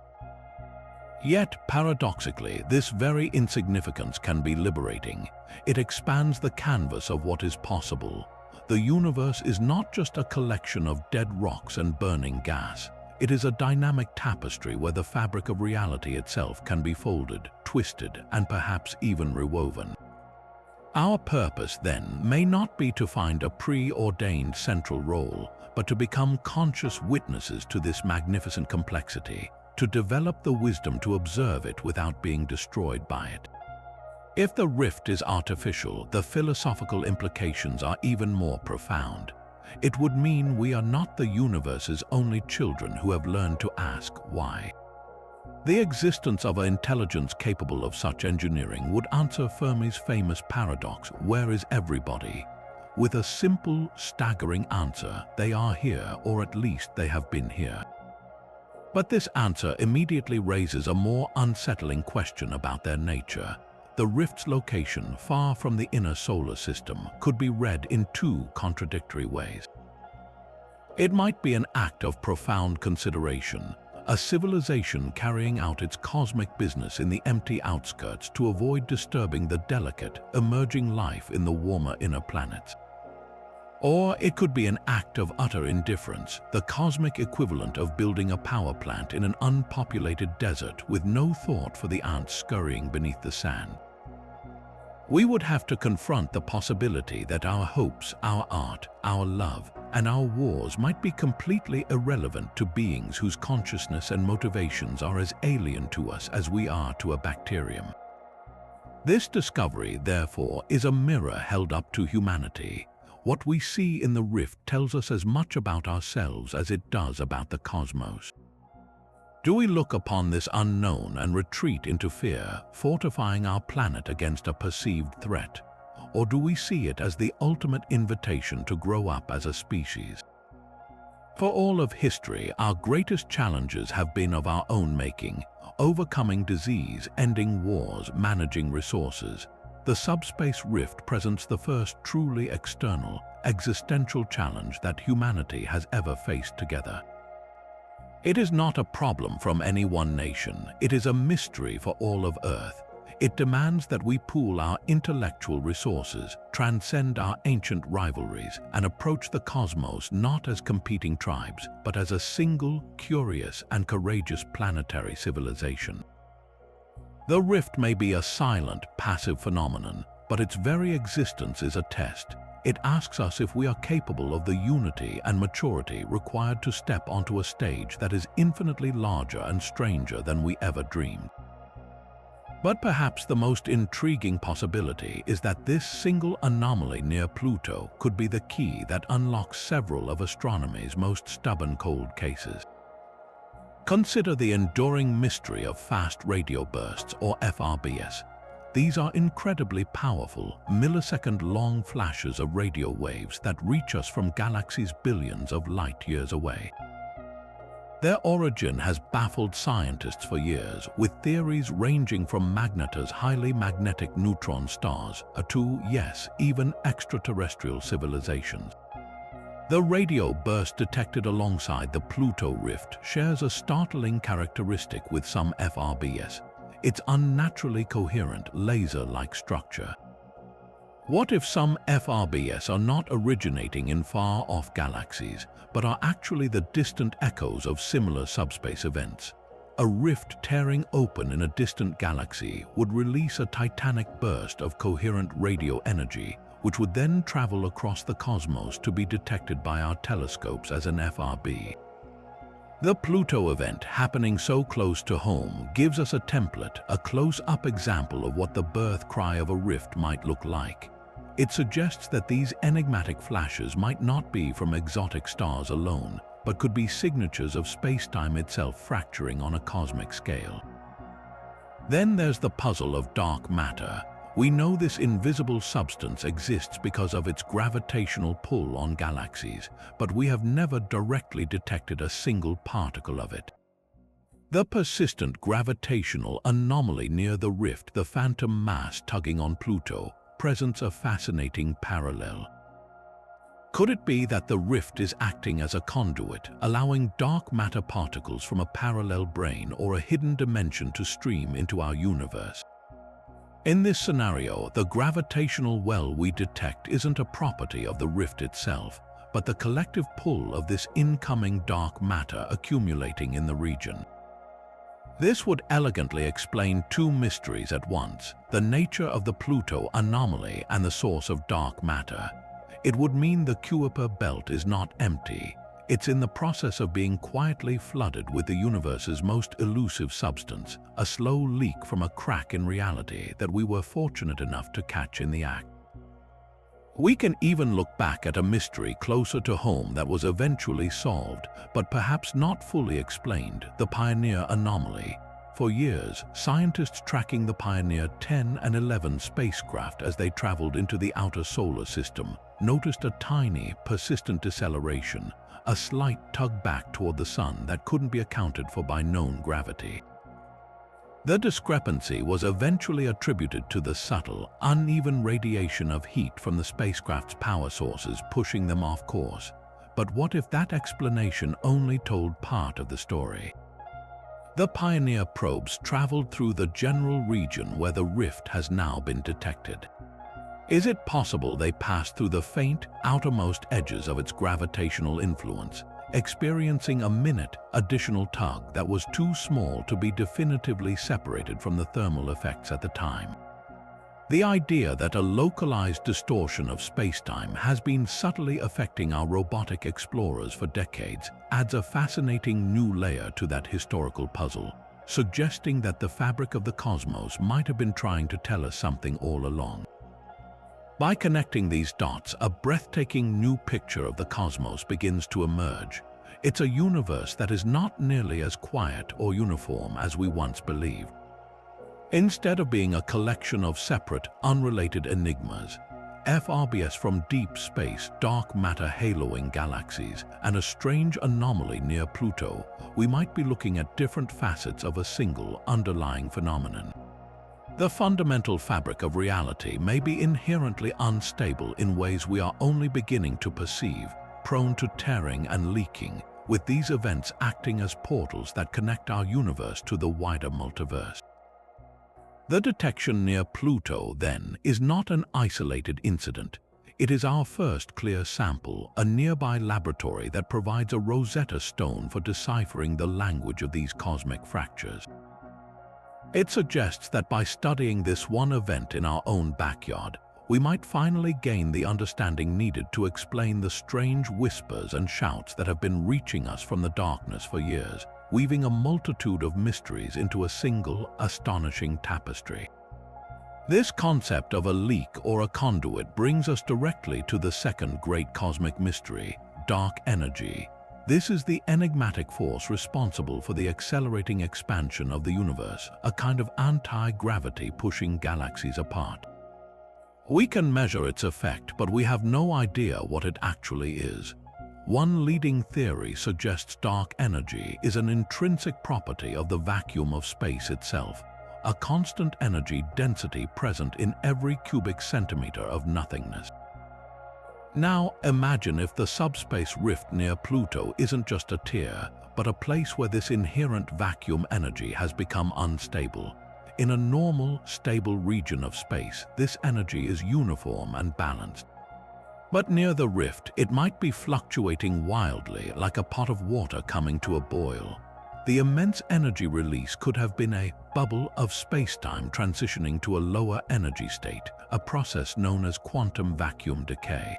Yet, paradoxically, this very insignificance can be liberating. It expands the canvas of what is possible. The universe is not just a collection of dead rocks and burning gas. It is a dynamic tapestry where the fabric of reality itself can be folded, twisted, and perhaps even rewoven. Our purpose, then, may not be to find a preordained central role, but to become conscious witnesses to this magnificent complexity, to develop the wisdom to observe it without being destroyed by it. If the rift is artificial, the philosophical implications are even more profound. It would mean we are not the universe's only children who have learned to ask why. The existence of an intelligence capable of such engineering would answer Fermi's famous paradox, where is everybody? With a simple, staggering answer, they are here, or at least they have been here. But this answer immediately raises a more unsettling question about their nature. The rift's location, far from the inner solar system, could be read in two contradictory ways. It might be an act of profound consideration, a civilization carrying out its cosmic business in the empty outskirts to avoid disturbing the delicate, emerging life in the warmer inner planets. Or it could be an act of utter indifference, the cosmic equivalent of building a power plant in an unpopulated desert with no thought for the ants scurrying beneath the sand. We would have to confront the possibility that our hopes, our art, our love, and our wars might be completely irrelevant to beings whose consciousness and motivations are as alien to us as we are to a bacterium. This discovery, therefore, is a mirror held up to humanity. What we see in the rift tells us as much about ourselves as it does about the cosmos. Do we look upon this unknown and retreat into fear, fortifying our planet against a perceived threat? Or do we see it as the ultimate invitation to grow up as a species? For all of history, our greatest challenges have been of our own making, overcoming disease, ending wars, managing resources. The subspace rift presents the first truly external, existential challenge that humanity has ever faced together. It is not a problem from any one nation. It is a mystery for all of Earth. It demands that we pool our intellectual resources, transcend our ancient rivalries, and approach the cosmos not as competing tribes, but as a single, curious, and courageous planetary civilization. The rift may be a silent, passive phenomenon, but its very existence is a test. It asks us if we are capable of the unity and maturity required to step onto a stage that is infinitely larger and stranger than we ever dreamed. But perhaps the most intriguing possibility is that this single anomaly near Pluto could be the key that unlocks several of astronomy's most stubborn cold cases. Consider the enduring mystery of fast radio bursts, or FRBs. These are incredibly powerful, millisecond-long flashes of radio waves that reach us from galaxies billions of light-years away. Their origin has baffled scientists for years, with theories ranging from magnetars highly magnetic neutron stars to, yes, even extraterrestrial civilizations. The radio burst detected alongside the Pluto rift shares a startling characteristic with some FRBs: its unnaturally coherent, laser-like structure. What if some FRBs are not originating in far-off galaxies, but are actually the distant echoes of similar subspace events? A rift tearing open in a distant galaxy would release a titanic burst of coherent radio energy, which would then travel across the cosmos to be detected by our telescopes as an FRB. The Pluto event, happening so close to home, gives us a template, a close-up example of what the birth cry of a rift might look like. It suggests that these enigmatic flashes might not be from exotic stars alone, but could be signatures of spacetime itself fracturing on a cosmic scale. Then there's the puzzle of dark matter. We know this invisible substance exists because of its gravitational pull on galaxies, but we have never directly detected a single particle of it. The persistent gravitational anomaly near the rift, the phantom mass tugging on Pluto, presents a fascinating parallel. Could it be that the rift is acting as a conduit, allowing dark matter particles from a parallel brane or a hidden dimension to stream into our universe? In this scenario, the gravitational well we detect isn't a property of the rift itself, but the collective pull of this incoming dark matter accumulating in the region. This would elegantly explain two mysteries at once: the nature of the Pluto anomaly and the source of dark matter. It would mean the Kuiper belt is not empty. It's in the process of being quietly flooded with the universe's most elusive substance, a slow leak from a crack in reality that we were fortunate enough to catch in the act. We can even look back at a mystery closer to home that was eventually solved, but perhaps not fully explained: the Pioneer anomaly. For years, scientists tracking the Pioneer 10 and 11 spacecraft as they traveled into the outer solar system noticed a tiny, persistent deceleration, a slight tug back toward the sun that couldn't be accounted for by known gravity. The discrepancy was eventually attributed to the subtle, uneven radiation of heat from the spacecraft's power sources pushing them off course. But what if that explanation only told part of the story? The Pioneer probes traveled through the general region where the rift has now been detected. Is it possible they passed through the faint, outermost edges of its gravitational influence, experiencing a minute additional tug that was too small to be definitively separated from the thermal effects at the time? The idea that a localized distortion of spacetime has been subtly affecting our robotic explorers for decades adds a fascinating new layer to that historical puzzle, suggesting that the fabric of the cosmos might have been trying to tell us something all along. By connecting these dots, a breathtaking new picture of the cosmos begins to emerge. It's a universe that is not nearly as quiet or uniform as we once believed. Instead of being a collection of separate, unrelated enigmas, FRBs from deep space, dark matter haloing galaxies, and a strange anomaly near Pluto, we might be looking at different facets of a single underlying phenomenon. The fundamental fabric of reality may be inherently unstable in ways we are only beginning to perceive, prone to tearing and leaking, with these events acting as portals that connect our universe to the wider multiverse. The detection near Pluto, then, is not an isolated incident. It is our first clear sample, a nearby laboratory that provides a Rosetta Stone for deciphering the language of these cosmic fractures. It suggests that by studying this one event in our own backyard, we might finally gain the understanding needed to explain the strange whispers and shouts that have been reaching us from the darkness for years, weaving a multitude of mysteries into a single, astonishing tapestry. This concept of a leak or a conduit brings us directly to the second great cosmic mystery: dark energy. This is the enigmatic force responsible for the accelerating expansion of the universe, a kind of anti-gravity pushing galaxies apart. We can measure its effect, but we have no idea what it actually is. One leading theory suggests dark energy is an intrinsic property of the vacuum of space itself, a constant energy density present in every cubic centimeter of nothingness. Now imagine if the subspace rift near Pluto isn't just a tear, but a place where this inherent vacuum energy has become unstable. In a normal, stable region of space, this energy is uniform and balanced. But near the rift, it might be fluctuating wildly, like a pot of water coming to a boil. The immense energy release could have been a bubble of spacetime transitioning to a lower energy state, a process known as quantum vacuum decay.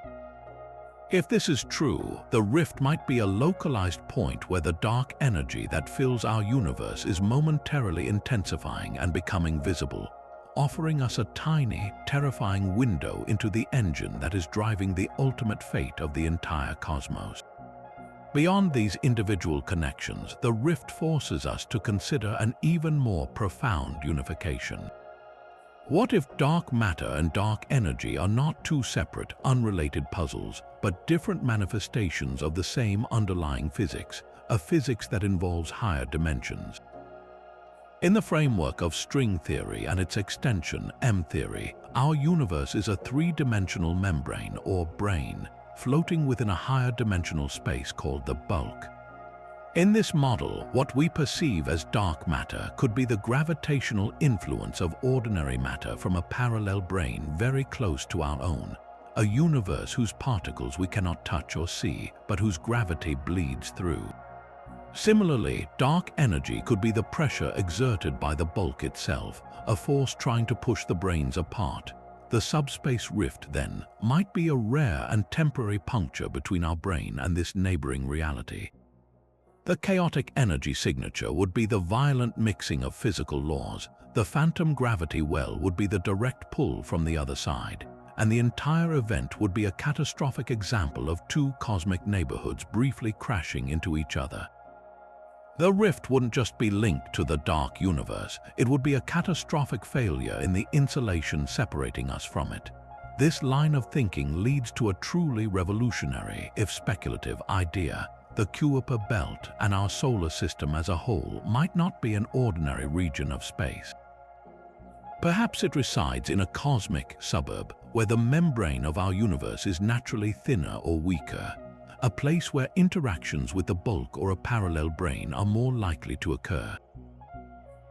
If this is true, the rift might be a localized point where the dark energy that fills our universe is momentarily intensifying and becoming visible, offering us a tiny, terrifying window into the engine that is driving the ultimate fate of the entire cosmos. Beyond these individual connections, the rift forces us to consider an even more profound unification. What if dark matter and dark energy are not two separate, unrelated puzzles, but different manifestations of the same underlying physics, a physics that involves higher dimensions? In the framework of string theory and its extension, M-theory, our universe is a three-dimensional membrane, or brane, floating within a higher dimensional space called the bulk. In this model, what we perceive as dark matter could be the gravitational influence of ordinary matter from a parallel brane very close to our own, a universe whose particles we cannot touch or see, but whose gravity bleeds through. Similarly, dark energy could be the pressure exerted by the bulk itself, a force trying to push the branes apart. The subspace rift, then, might be a rare and temporary puncture between our brane and this neighboring reality. The chaotic energy signature would be the violent mixing of physical laws, the phantom gravity well would be the direct pull from the other side, and the entire event would be a catastrophic example of two cosmic neighborhoods briefly crashing into each other. The rift wouldn't just be linked to the dark universe, it would be a catastrophic failure in the insulation separating us from it. This line of thinking leads to a truly revolutionary, if speculative, idea. The Kuiper belt and our solar system as a whole might not be an ordinary region of space. Perhaps it resides in a cosmic suburb where the membrane of our universe is naturally thinner or weaker, a place where interactions with the bulk or a parallel brane are more likely to occur.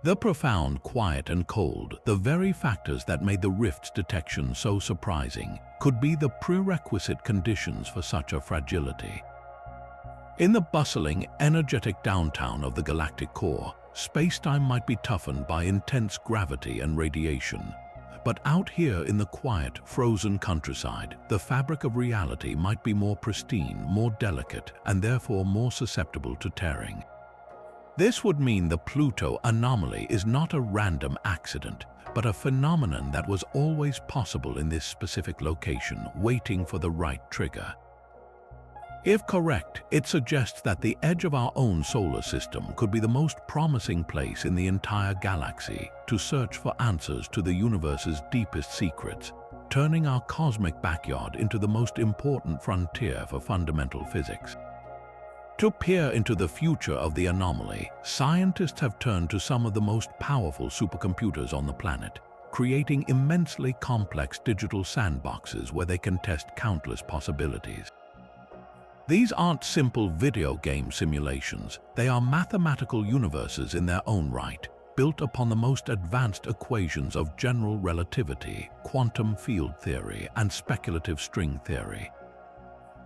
The profound, quiet and cold, the very factors that made the rift's detection so surprising, could be the prerequisite conditions for such a fragility. In the bustling, energetic downtown of the galactic core, spacetime might be toughened by intense gravity and radiation. But out here in the quiet, frozen countryside, the fabric of reality might be more pristine, more delicate, and therefore more susceptible to tearing. This would mean the Pluto anomaly is not a random accident, but a phenomenon that was always possible in this specific location, waiting for the right trigger. If correct, it suggests that the edge of our own solar system could be the most promising place in the entire galaxy to search for answers to the universe's deepest secrets, turning our cosmic backyard into the most important frontier for fundamental physics. To peer into the future of the anomaly, scientists have turned to some of the most powerful supercomputers on the planet, creating immensely complex digital sandboxes where they can test countless possibilities. These aren't simple video game simulations, they are mathematical universes in their own right, built upon the most advanced equations of general relativity, quantum field theory, and speculative string theory.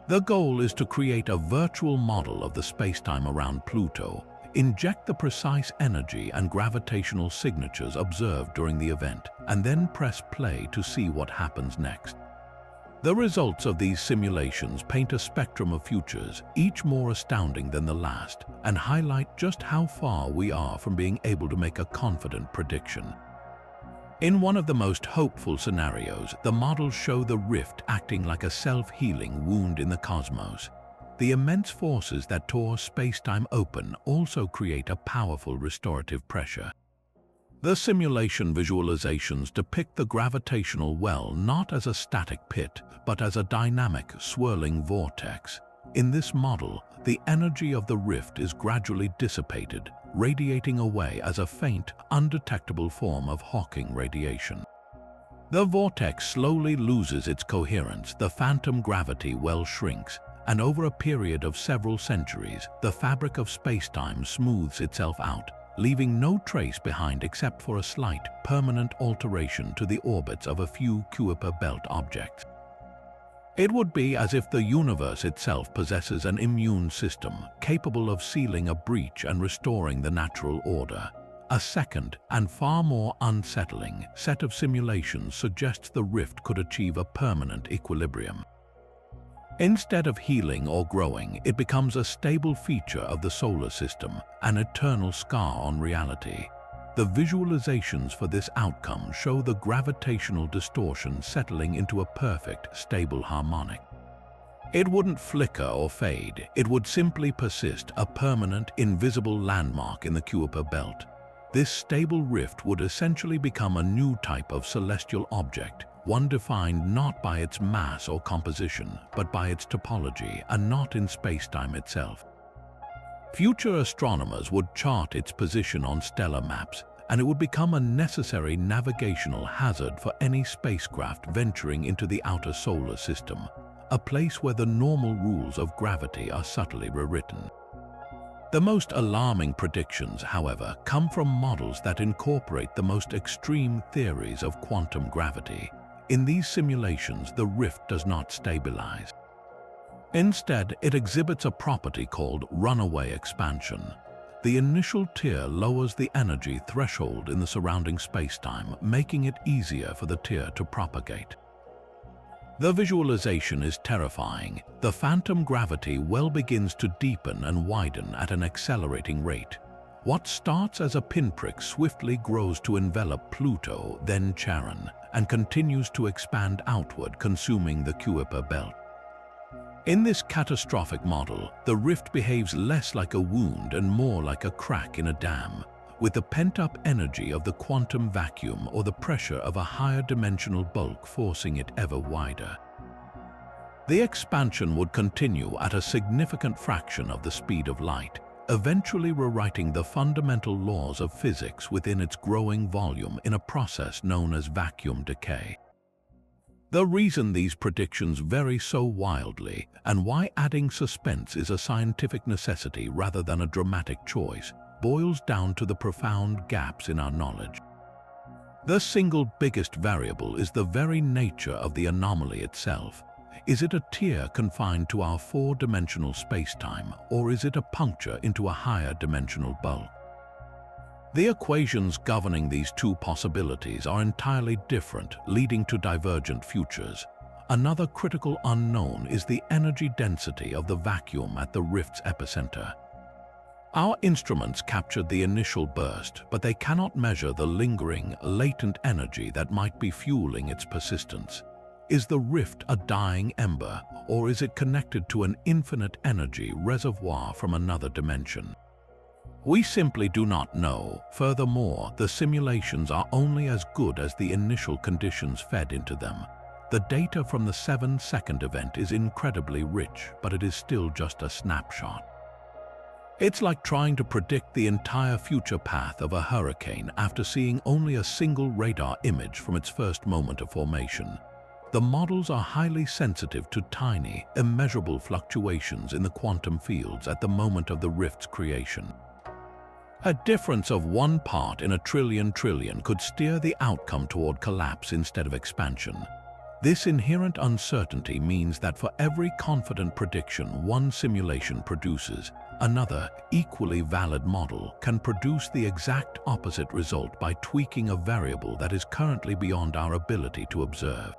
The goal is to create a virtual model of the spacetime around Pluto, inject the precise energy and gravitational signatures observed during the event, and then press play to see what happens next. The results of these simulations paint a spectrum of futures, each more astounding than the last, and highlight just how far we are from being able to make a confident prediction. In one of the most hopeful scenarios, the models show the rift acting like a self-healing wound in the cosmos. The immense forces that tore spacetime open also create a powerful restorative pressure. The simulation visualizations depict the gravitational well not as a static pit, but as a dynamic, swirling vortex. In this model, the energy of the rift is gradually dissipated, radiating away as a faint, undetectable form of Hawking radiation. The vortex slowly loses its coherence, the phantom gravity well shrinks, and over a period of several centuries, the fabric of spacetime smooths itself out, leaving no trace behind except for a slight, permanent alteration to the orbits of a few Kuiper belt objects. It would be as if the universe itself possesses an immune system capable of sealing a breach and restoring the natural order. A second, and far more unsettling, set of simulations suggests the rift could achieve a permanent equilibrium. Instead of healing or growing, it becomes a stable feature of the solar system, an eternal scar on reality. The visualizations for this outcome show the gravitational distortion settling into a perfect, stable harmonic. It wouldn't flicker or fade, it would simply persist, a permanent, invisible landmark in the Kuiper belt. This stable rift would essentially become a new type of celestial object, one defined not by its mass or composition, but by its topology and not in spacetime itself. Future astronomers would chart its position on stellar maps, and it would become a necessary navigational hazard for any spacecraft venturing into the outer solar system, a place where the normal rules of gravity are subtly rewritten. The most alarming predictions, however, come from models that incorporate the most extreme theories of quantum gravity. In these simulations, the rift does not stabilize. Instead, it exhibits a property called runaway expansion. The initial tear lowers the energy threshold in the surrounding spacetime, making it easier for the tear to propagate. The visualization is terrifying. The phantom gravity well begins to deepen and widen at an accelerating rate. What starts as a pinprick swiftly grows to envelop Pluto, then Charon, and continues to expand outward, consuming the Kuiper belt. In this catastrophic model, the rift behaves less like a wound and more like a crack in a dam, with the pent-up energy of the quantum vacuum or the pressure of a higher dimensional bulk forcing it ever wider. The expansion would continue at a significant fraction of the speed of light, eventually rewriting the fundamental laws of physics within its growing volume in a process known as vacuum decay. The reason these predictions vary so wildly, and why adding suspense is a scientific necessity rather than a dramatic choice, boils down to the profound gaps in our knowledge. The single biggest variable is the very nature of the anomaly itself. Is it a tear confined to our four-dimensional spacetime, or is it a puncture into a higher dimensional bulk? The equations governing these two possibilities are entirely different, leading to divergent futures. Another critical unknown is the energy density of the vacuum at the rift's epicenter. Our instruments captured the initial burst, but they cannot measure the lingering, latent energy that might be fueling its persistence. Is the rift a dying ember, or is it connected to an infinite energy reservoir from another dimension? We simply do not know. Furthermore, the simulations are only as good as the initial conditions fed into them. The data from the 7-second event is incredibly rich, but it is still just a snapshot. It's like trying to predict the entire future path of a hurricane after seeing only a single radar image from its first moment of formation. The models are highly sensitive to tiny, immeasurable fluctuations in the quantum fields at the moment of the rift's creation. A difference of 1 part in a trillion could steer the outcome toward collapse instead of expansion. This inherent uncertainty means that for every confident prediction one simulation produces, another, equally valid model can produce the exact opposite result by tweaking a variable that is currently beyond our ability to observe.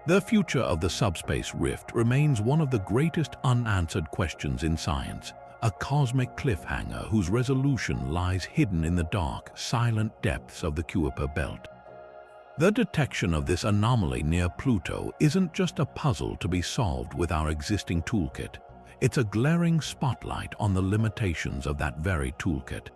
The future of the subspace rift remains one of the greatest unanswered questions in science, a cosmic cliffhanger whose resolution lies hidden in the dark, silent depths of the Kuiper belt. The detection of this anomaly near Pluto isn't just a puzzle to be solved with our existing toolkit. It's a glaring spotlight on the limitations of that very toolkit.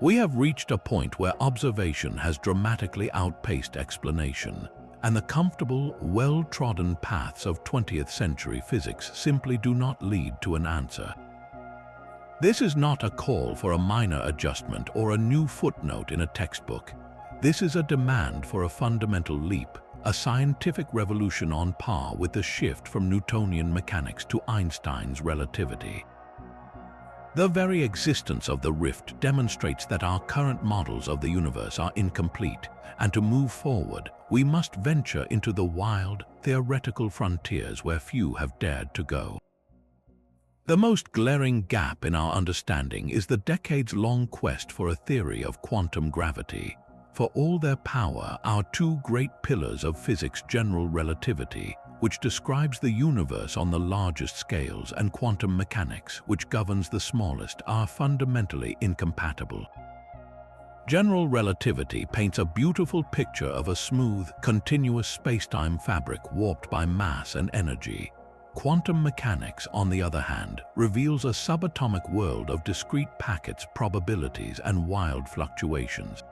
We have reached a point where observation has dramatically outpaced explanation, and the comfortable, well-trodden paths of 20th century physics simply do not lead to an answer. This is not a call for a minor adjustment or a new footnote in a textbook. This is a demand for a fundamental leap, a scientific revolution on par with the shift from Newtonian mechanics to Einstein's relativity. The very existence of the rift demonstrates that our current models of the universe are incomplete, and to move forward, we must venture into the wild, theoretical frontiers where few have dared to go. The most glaring gap in our understanding is the decades-long quest for a theory of quantum gravity. For all their power, our two great pillars of physics, general relativity, which describes the universe on the largest scales, and quantum mechanics, which governs the smallest, are fundamentally incompatible. General relativity paints a beautiful picture of a smooth, continuous spacetime fabric warped by mass and energy. Quantum mechanics, on the other hand, reveals a subatomic world of discrete packets, probabilities, and wild fluctuations.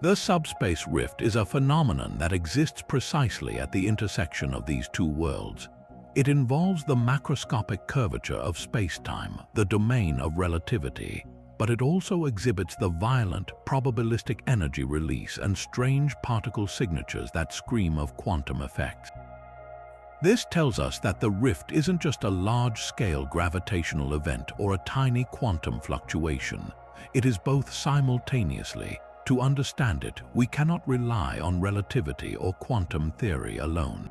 The subspace rift is a phenomenon that exists precisely at the intersection of these two worlds. It involves the macroscopic curvature of spacetime, the domain of relativity, but it also exhibits the violent, probabilistic energy release and strange particle signatures that scream of quantum effects. This tells us that the rift isn't just a large-scale gravitational event or a tiny quantum fluctuation. It is both simultaneously. To understand it, we cannot rely on relativity or quantum theory alone.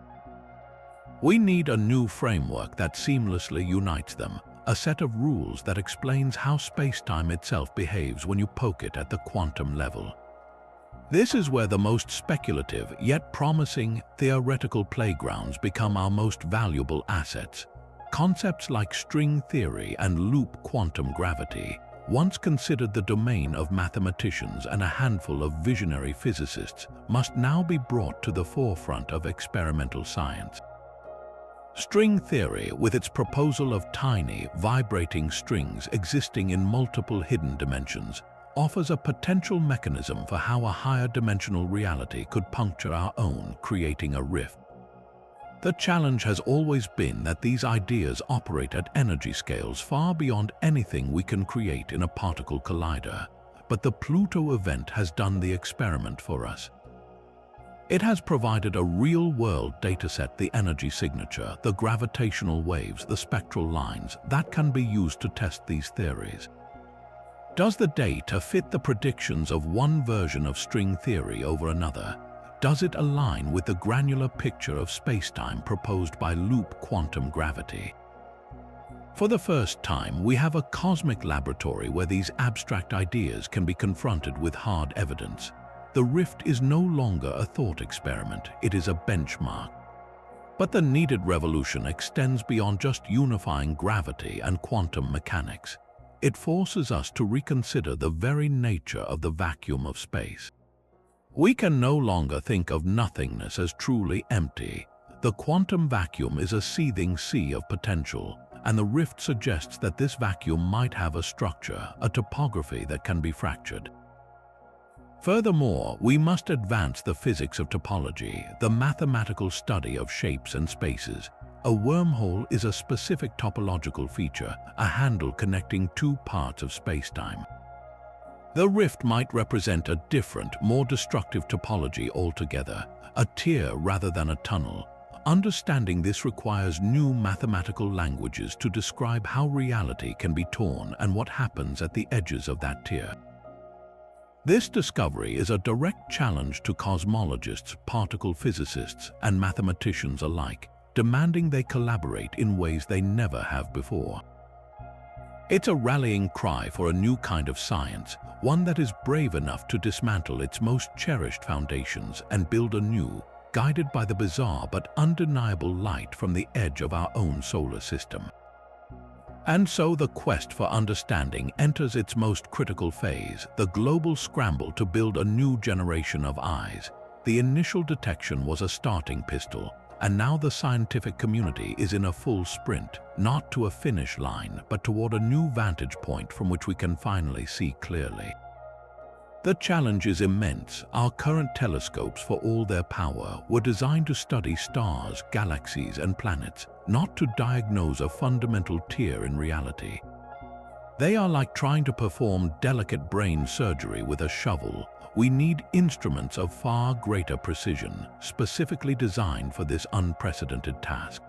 We need a new framework that seamlessly unites them, a set of rules that explains how spacetime itself behaves when you poke it at the quantum level. This is where the most speculative yet promising theoretical playgrounds become our most valuable assets. Concepts like string theory and loop quantum gravity, once considered the domain of mathematicians and a handful of visionary physicists, must now be brought to the forefront of experimental science. String theory, with its proposal of tiny, vibrating strings existing in multiple hidden dimensions, offers a potential mechanism for how a higher dimensional reality could puncture our own, creating a rift. The challenge has always been that these ideas operate at energy scales far beyond anything we can create in a particle collider, but the Pluto event has done the experiment for us. It has provided a real-world dataset, the energy signature, the gravitational waves, the spectral lines, that can be used to test these theories. Does the data fit the predictions of one version of string theory over another? Does it align with the granular picture of spacetime proposed by loop quantum gravity? For the first time, we have a cosmic laboratory where these abstract ideas can be confronted with hard evidence. The rift is no longer a thought experiment, it is a benchmark. But the needed revolution extends beyond just unifying gravity and quantum mechanics. It forces us to reconsider the very nature of the vacuum of space. We can no longer think of nothingness as truly empty. The quantum vacuum is a seething sea of potential, and the rift suggests that this vacuum might have a structure, a topography that can be fractured. Furthermore, we must advance the physics of topology, the mathematical study of shapes and spaces. A wormhole is a specific topological feature, a handle connecting two parts of spacetime. The rift might represent a different, more destructive topology altogether, a tier rather than a tunnel. Understanding this requires new mathematical languages to describe how reality can be torn and what happens at the edges of that tier. This discovery is a direct challenge to cosmologists, particle physicists, and mathematicians alike, demanding they collaborate in ways they never have before. It's a rallying cry for a new kind of science, one that is brave enough to dismantle its most cherished foundations and build anew, guided by the bizarre but undeniable light from the edge of our own solar system. And so the quest for understanding enters its most critical phase, the global scramble to build a new generation of eyes. The initial detection was a starting pistol, and now the scientific community is in a full sprint, not to a finish line, but toward a new vantage point from which we can finally see clearly. The challenge is immense. Our current telescopes, for all their power, were designed to study stars, galaxies, and planets, not to diagnose a fundamental tear in reality. They are like trying to perform delicate brain surgery with a shovel. We need instruments of far greater precision, specifically designed for this unprecedented task.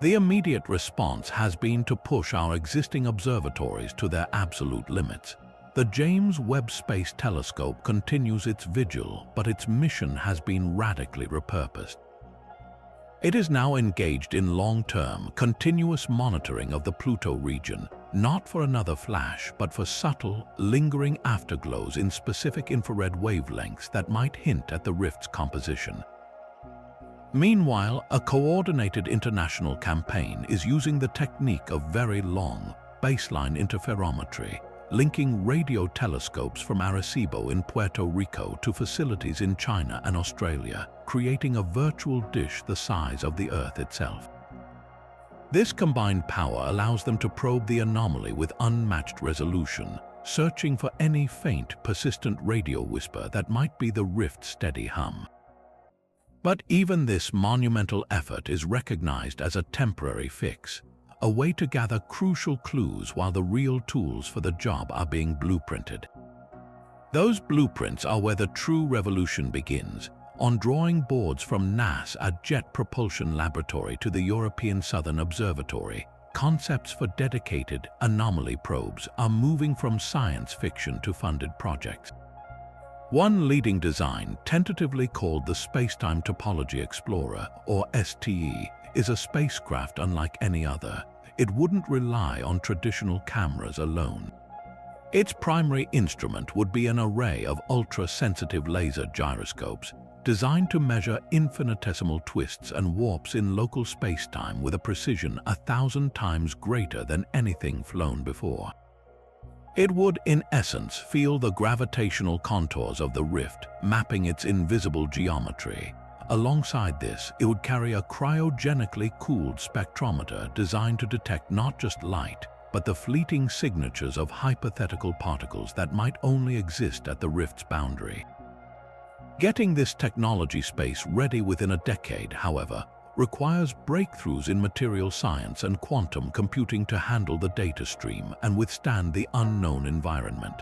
The immediate response has been to push our existing observatories to their absolute limits. The James Webb Space Telescope continues its vigil, but its mission has been radically repurposed. It is now engaged in long-term, continuous monitoring of the Pluto region, not for another flash, but for subtle, lingering afterglows in specific infrared wavelengths that might hint at the rift's composition. Meanwhile, a coordinated international campaign is using the technique of very long, baseline interferometry, linking radio telescopes from Arecibo in Puerto Rico to facilities in China and Australia, creating a virtual dish the size of the Earth itself. This combined power allows them to probe the anomaly with unmatched resolution, searching for any faint, persistent radio whisper that might be the rift's steady hum. But even this monumental effort is recognized as a temporary fix, a way to gather crucial clues while the real tools for the job are being blueprinted. Those blueprints are where the true revolution begins, on drawing boards from NASA's Jet Propulsion Laboratory to the European Southern Observatory. Concepts for dedicated anomaly probes are moving from science fiction to funded projects. One leading design, tentatively called the Spacetime Topology Explorer, or STE, is a spacecraft unlike any other. It wouldn't rely on traditional cameras alone. Its primary instrument would be an array of ultra-sensitive laser gyroscopes, designed to measure infinitesimal twists and warps in local spacetime with a precision 1,000 times greater than anything flown before. It would, in essence, feel the gravitational contours of the rift, mapping its invisible geometry. Alongside this, it would carry a cryogenically cooled spectrometer designed to detect not just light, but the fleeting signatures of hypothetical particles that might only exist at the rift's boundary. Getting this technology space ready within a decade, however, requires breakthroughs in material science and quantum computing to handle the data stream and withstand the unknown environment.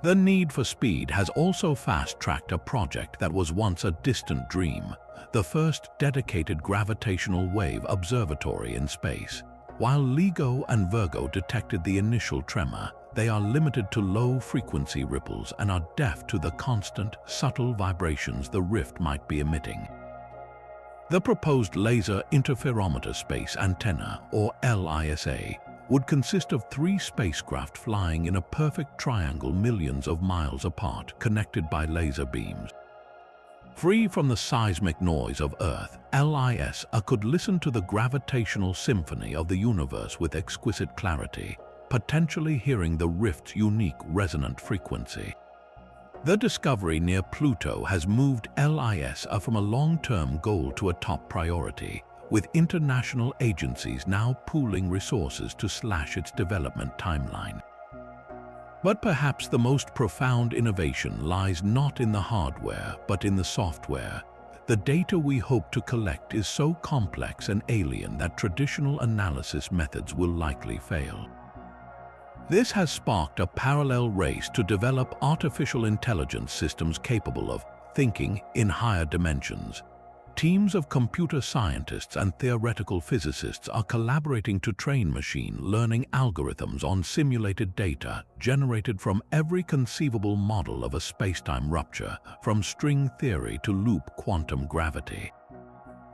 The need for speed has also fast-tracked a project that was once a distant dream, the first dedicated gravitational wave observatory in space. While LIGO and Virgo detected the initial tremor, they are limited to low-frequency ripples and are deaf to the constant, subtle vibrations the rift might be emitting. The proposed Laser Interferometer Space Antenna, or LISA, would consist of 3 spacecraft flying in a perfect triangle millions of miles apart, connected by laser beams. Free from the seismic noise of Earth, LISA could listen to the gravitational symphony of the universe with exquisite clarity, potentially hearing the rift's unique resonant frequency. The discovery near Pluto has moved LISA from a long-term goal to a top priority, with international agencies now pooling resources to slash its development timeline. But perhaps the most profound innovation lies not in the hardware, but in the software. The data we hope to collect is so complex and alien that traditional analysis methods will likely fail. This has sparked a parallel race to develop artificial intelligence systems capable of thinking in higher dimensions. Teams of computer scientists and theoretical physicists are collaborating to train machine learning algorithms on simulated data generated from every conceivable model of a spacetime rupture, from string theory to loop quantum gravity.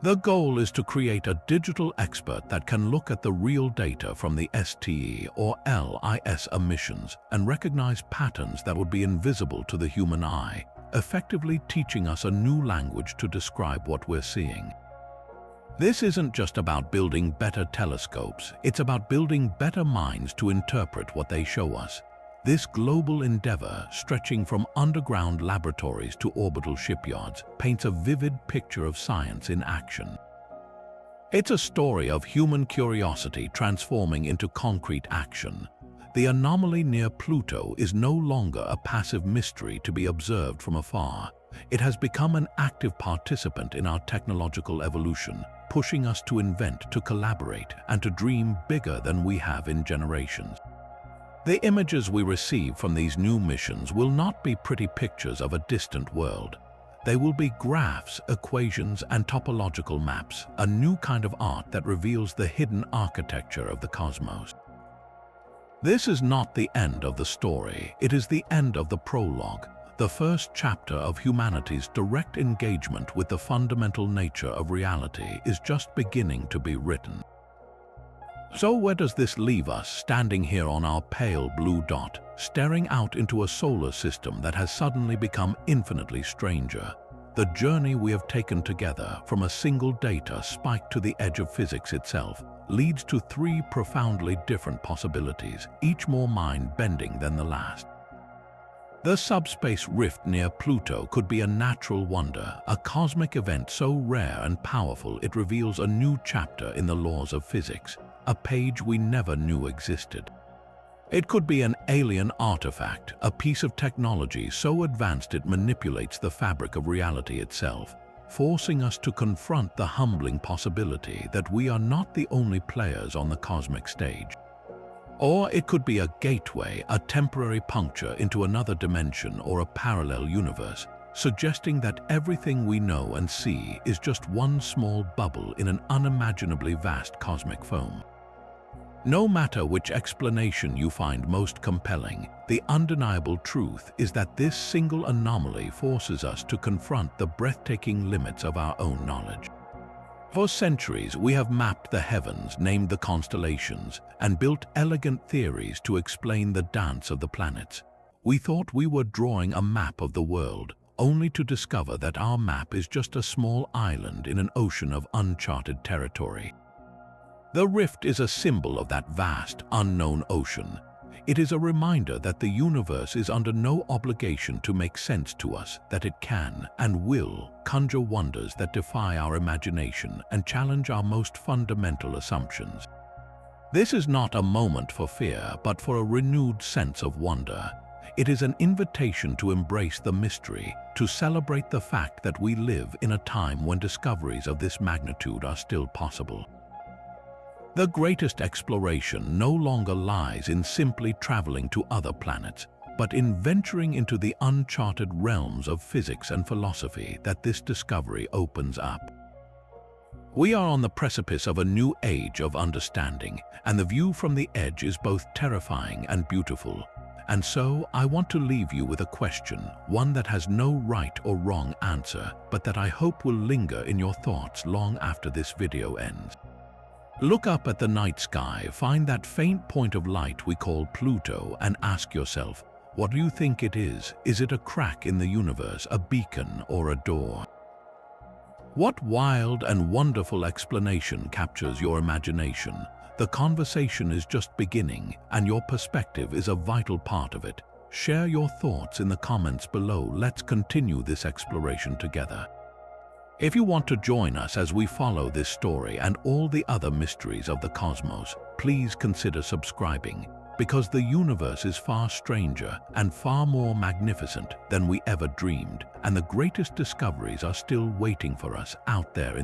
The goal is to create a digital expert that can look at the real data from the STE or LIS emissions and recognize patterns that would be invisible to the human eye, effectively teaching us a new language to describe what we're seeing. This isn't just about building better telescopes, it's about building better minds to interpret what they show us. This global endeavor, stretching from underground laboratories to orbital shipyards, paints a vivid picture of science in action. It's a story of human curiosity transforming into concrete action. The anomaly near Pluto is no longer a passive mystery to be observed from afar. It has become an active participant in our technological evolution, pushing us to invent, to collaborate, and to dream bigger than we have in generations. The images we receive from these new missions will not be pretty pictures of a distant world. They will be graphs, equations, and topological maps, a new kind of art that reveals the hidden architecture of the cosmos. This is not the end of the story, it is the end of the prologue, the first chapter of humanity's direct engagement with the fundamental nature of reality is just beginning to be written. So where does this leave us, standing here on our pale blue dot, staring out into a solar system that has suddenly become infinitely stranger? The journey we have taken together, from a single data spike to the edge of physics itself, leads to 3 profoundly different possibilities, each more mind-bending than the last. The subspace rift near Pluto could be a natural wonder, a cosmic event so rare and powerful it reveals a new chapter in the laws of physics, a page we never knew existed. It could be an alien artifact, a piece of technology so advanced it manipulates the fabric of reality itself, forcing us to confront the humbling possibility that we are not the only players on the cosmic stage. Or it could be a gateway, a temporary puncture into another dimension or a parallel universe, suggesting that everything we know and see is just one small bubble in an unimaginably vast cosmic foam. No matter which explanation you find most compelling, the undeniable truth is that this single anomaly forces us to confront the breathtaking limits of our own knowledge. For centuries, we have mapped the heavens, named the constellations, and built elegant theories to explain the dance of the planets. We thought we were drawing a map of the world, only to discover that our map is just a small island in an ocean of uncharted territory. The rift is a symbol of that vast, unknown ocean. It is a reminder that the universe is under no obligation to make sense to us, that it can and will conjure wonders that defy our imagination and challenge our most fundamental assumptions. This is not a moment for fear, but for a renewed sense of wonder. It is an invitation to embrace the mystery, to celebrate the fact that we live in a time when discoveries of this magnitude are still possible. The greatest exploration no longer lies in simply traveling to other planets, but in venturing into the uncharted realms of physics and philosophy that this discovery opens up. We are on the precipice of a new age of understanding, and the view from the edge is both terrifying and beautiful. And so, I want to leave you with a question, one that has no right or wrong answer, but that I hope will linger in your thoughts long after this video ends. Look up at the night sky, find that faint point of light we call Pluto, and ask yourself, what do you think it is? Is it a crack in the universe, a beacon, or a door? What wild and wonderful explanation captures your imagination? The conversation is just beginning, and your perspective is a vital part of it. Share your thoughts in the comments below. Let's continue this exploration together. If you want to join us as we follow this story and all the other mysteries of the cosmos, please consider subscribing, because the universe is far stranger and far more magnificent than we ever dreamed, and the greatest discoveries are still waiting for us out there in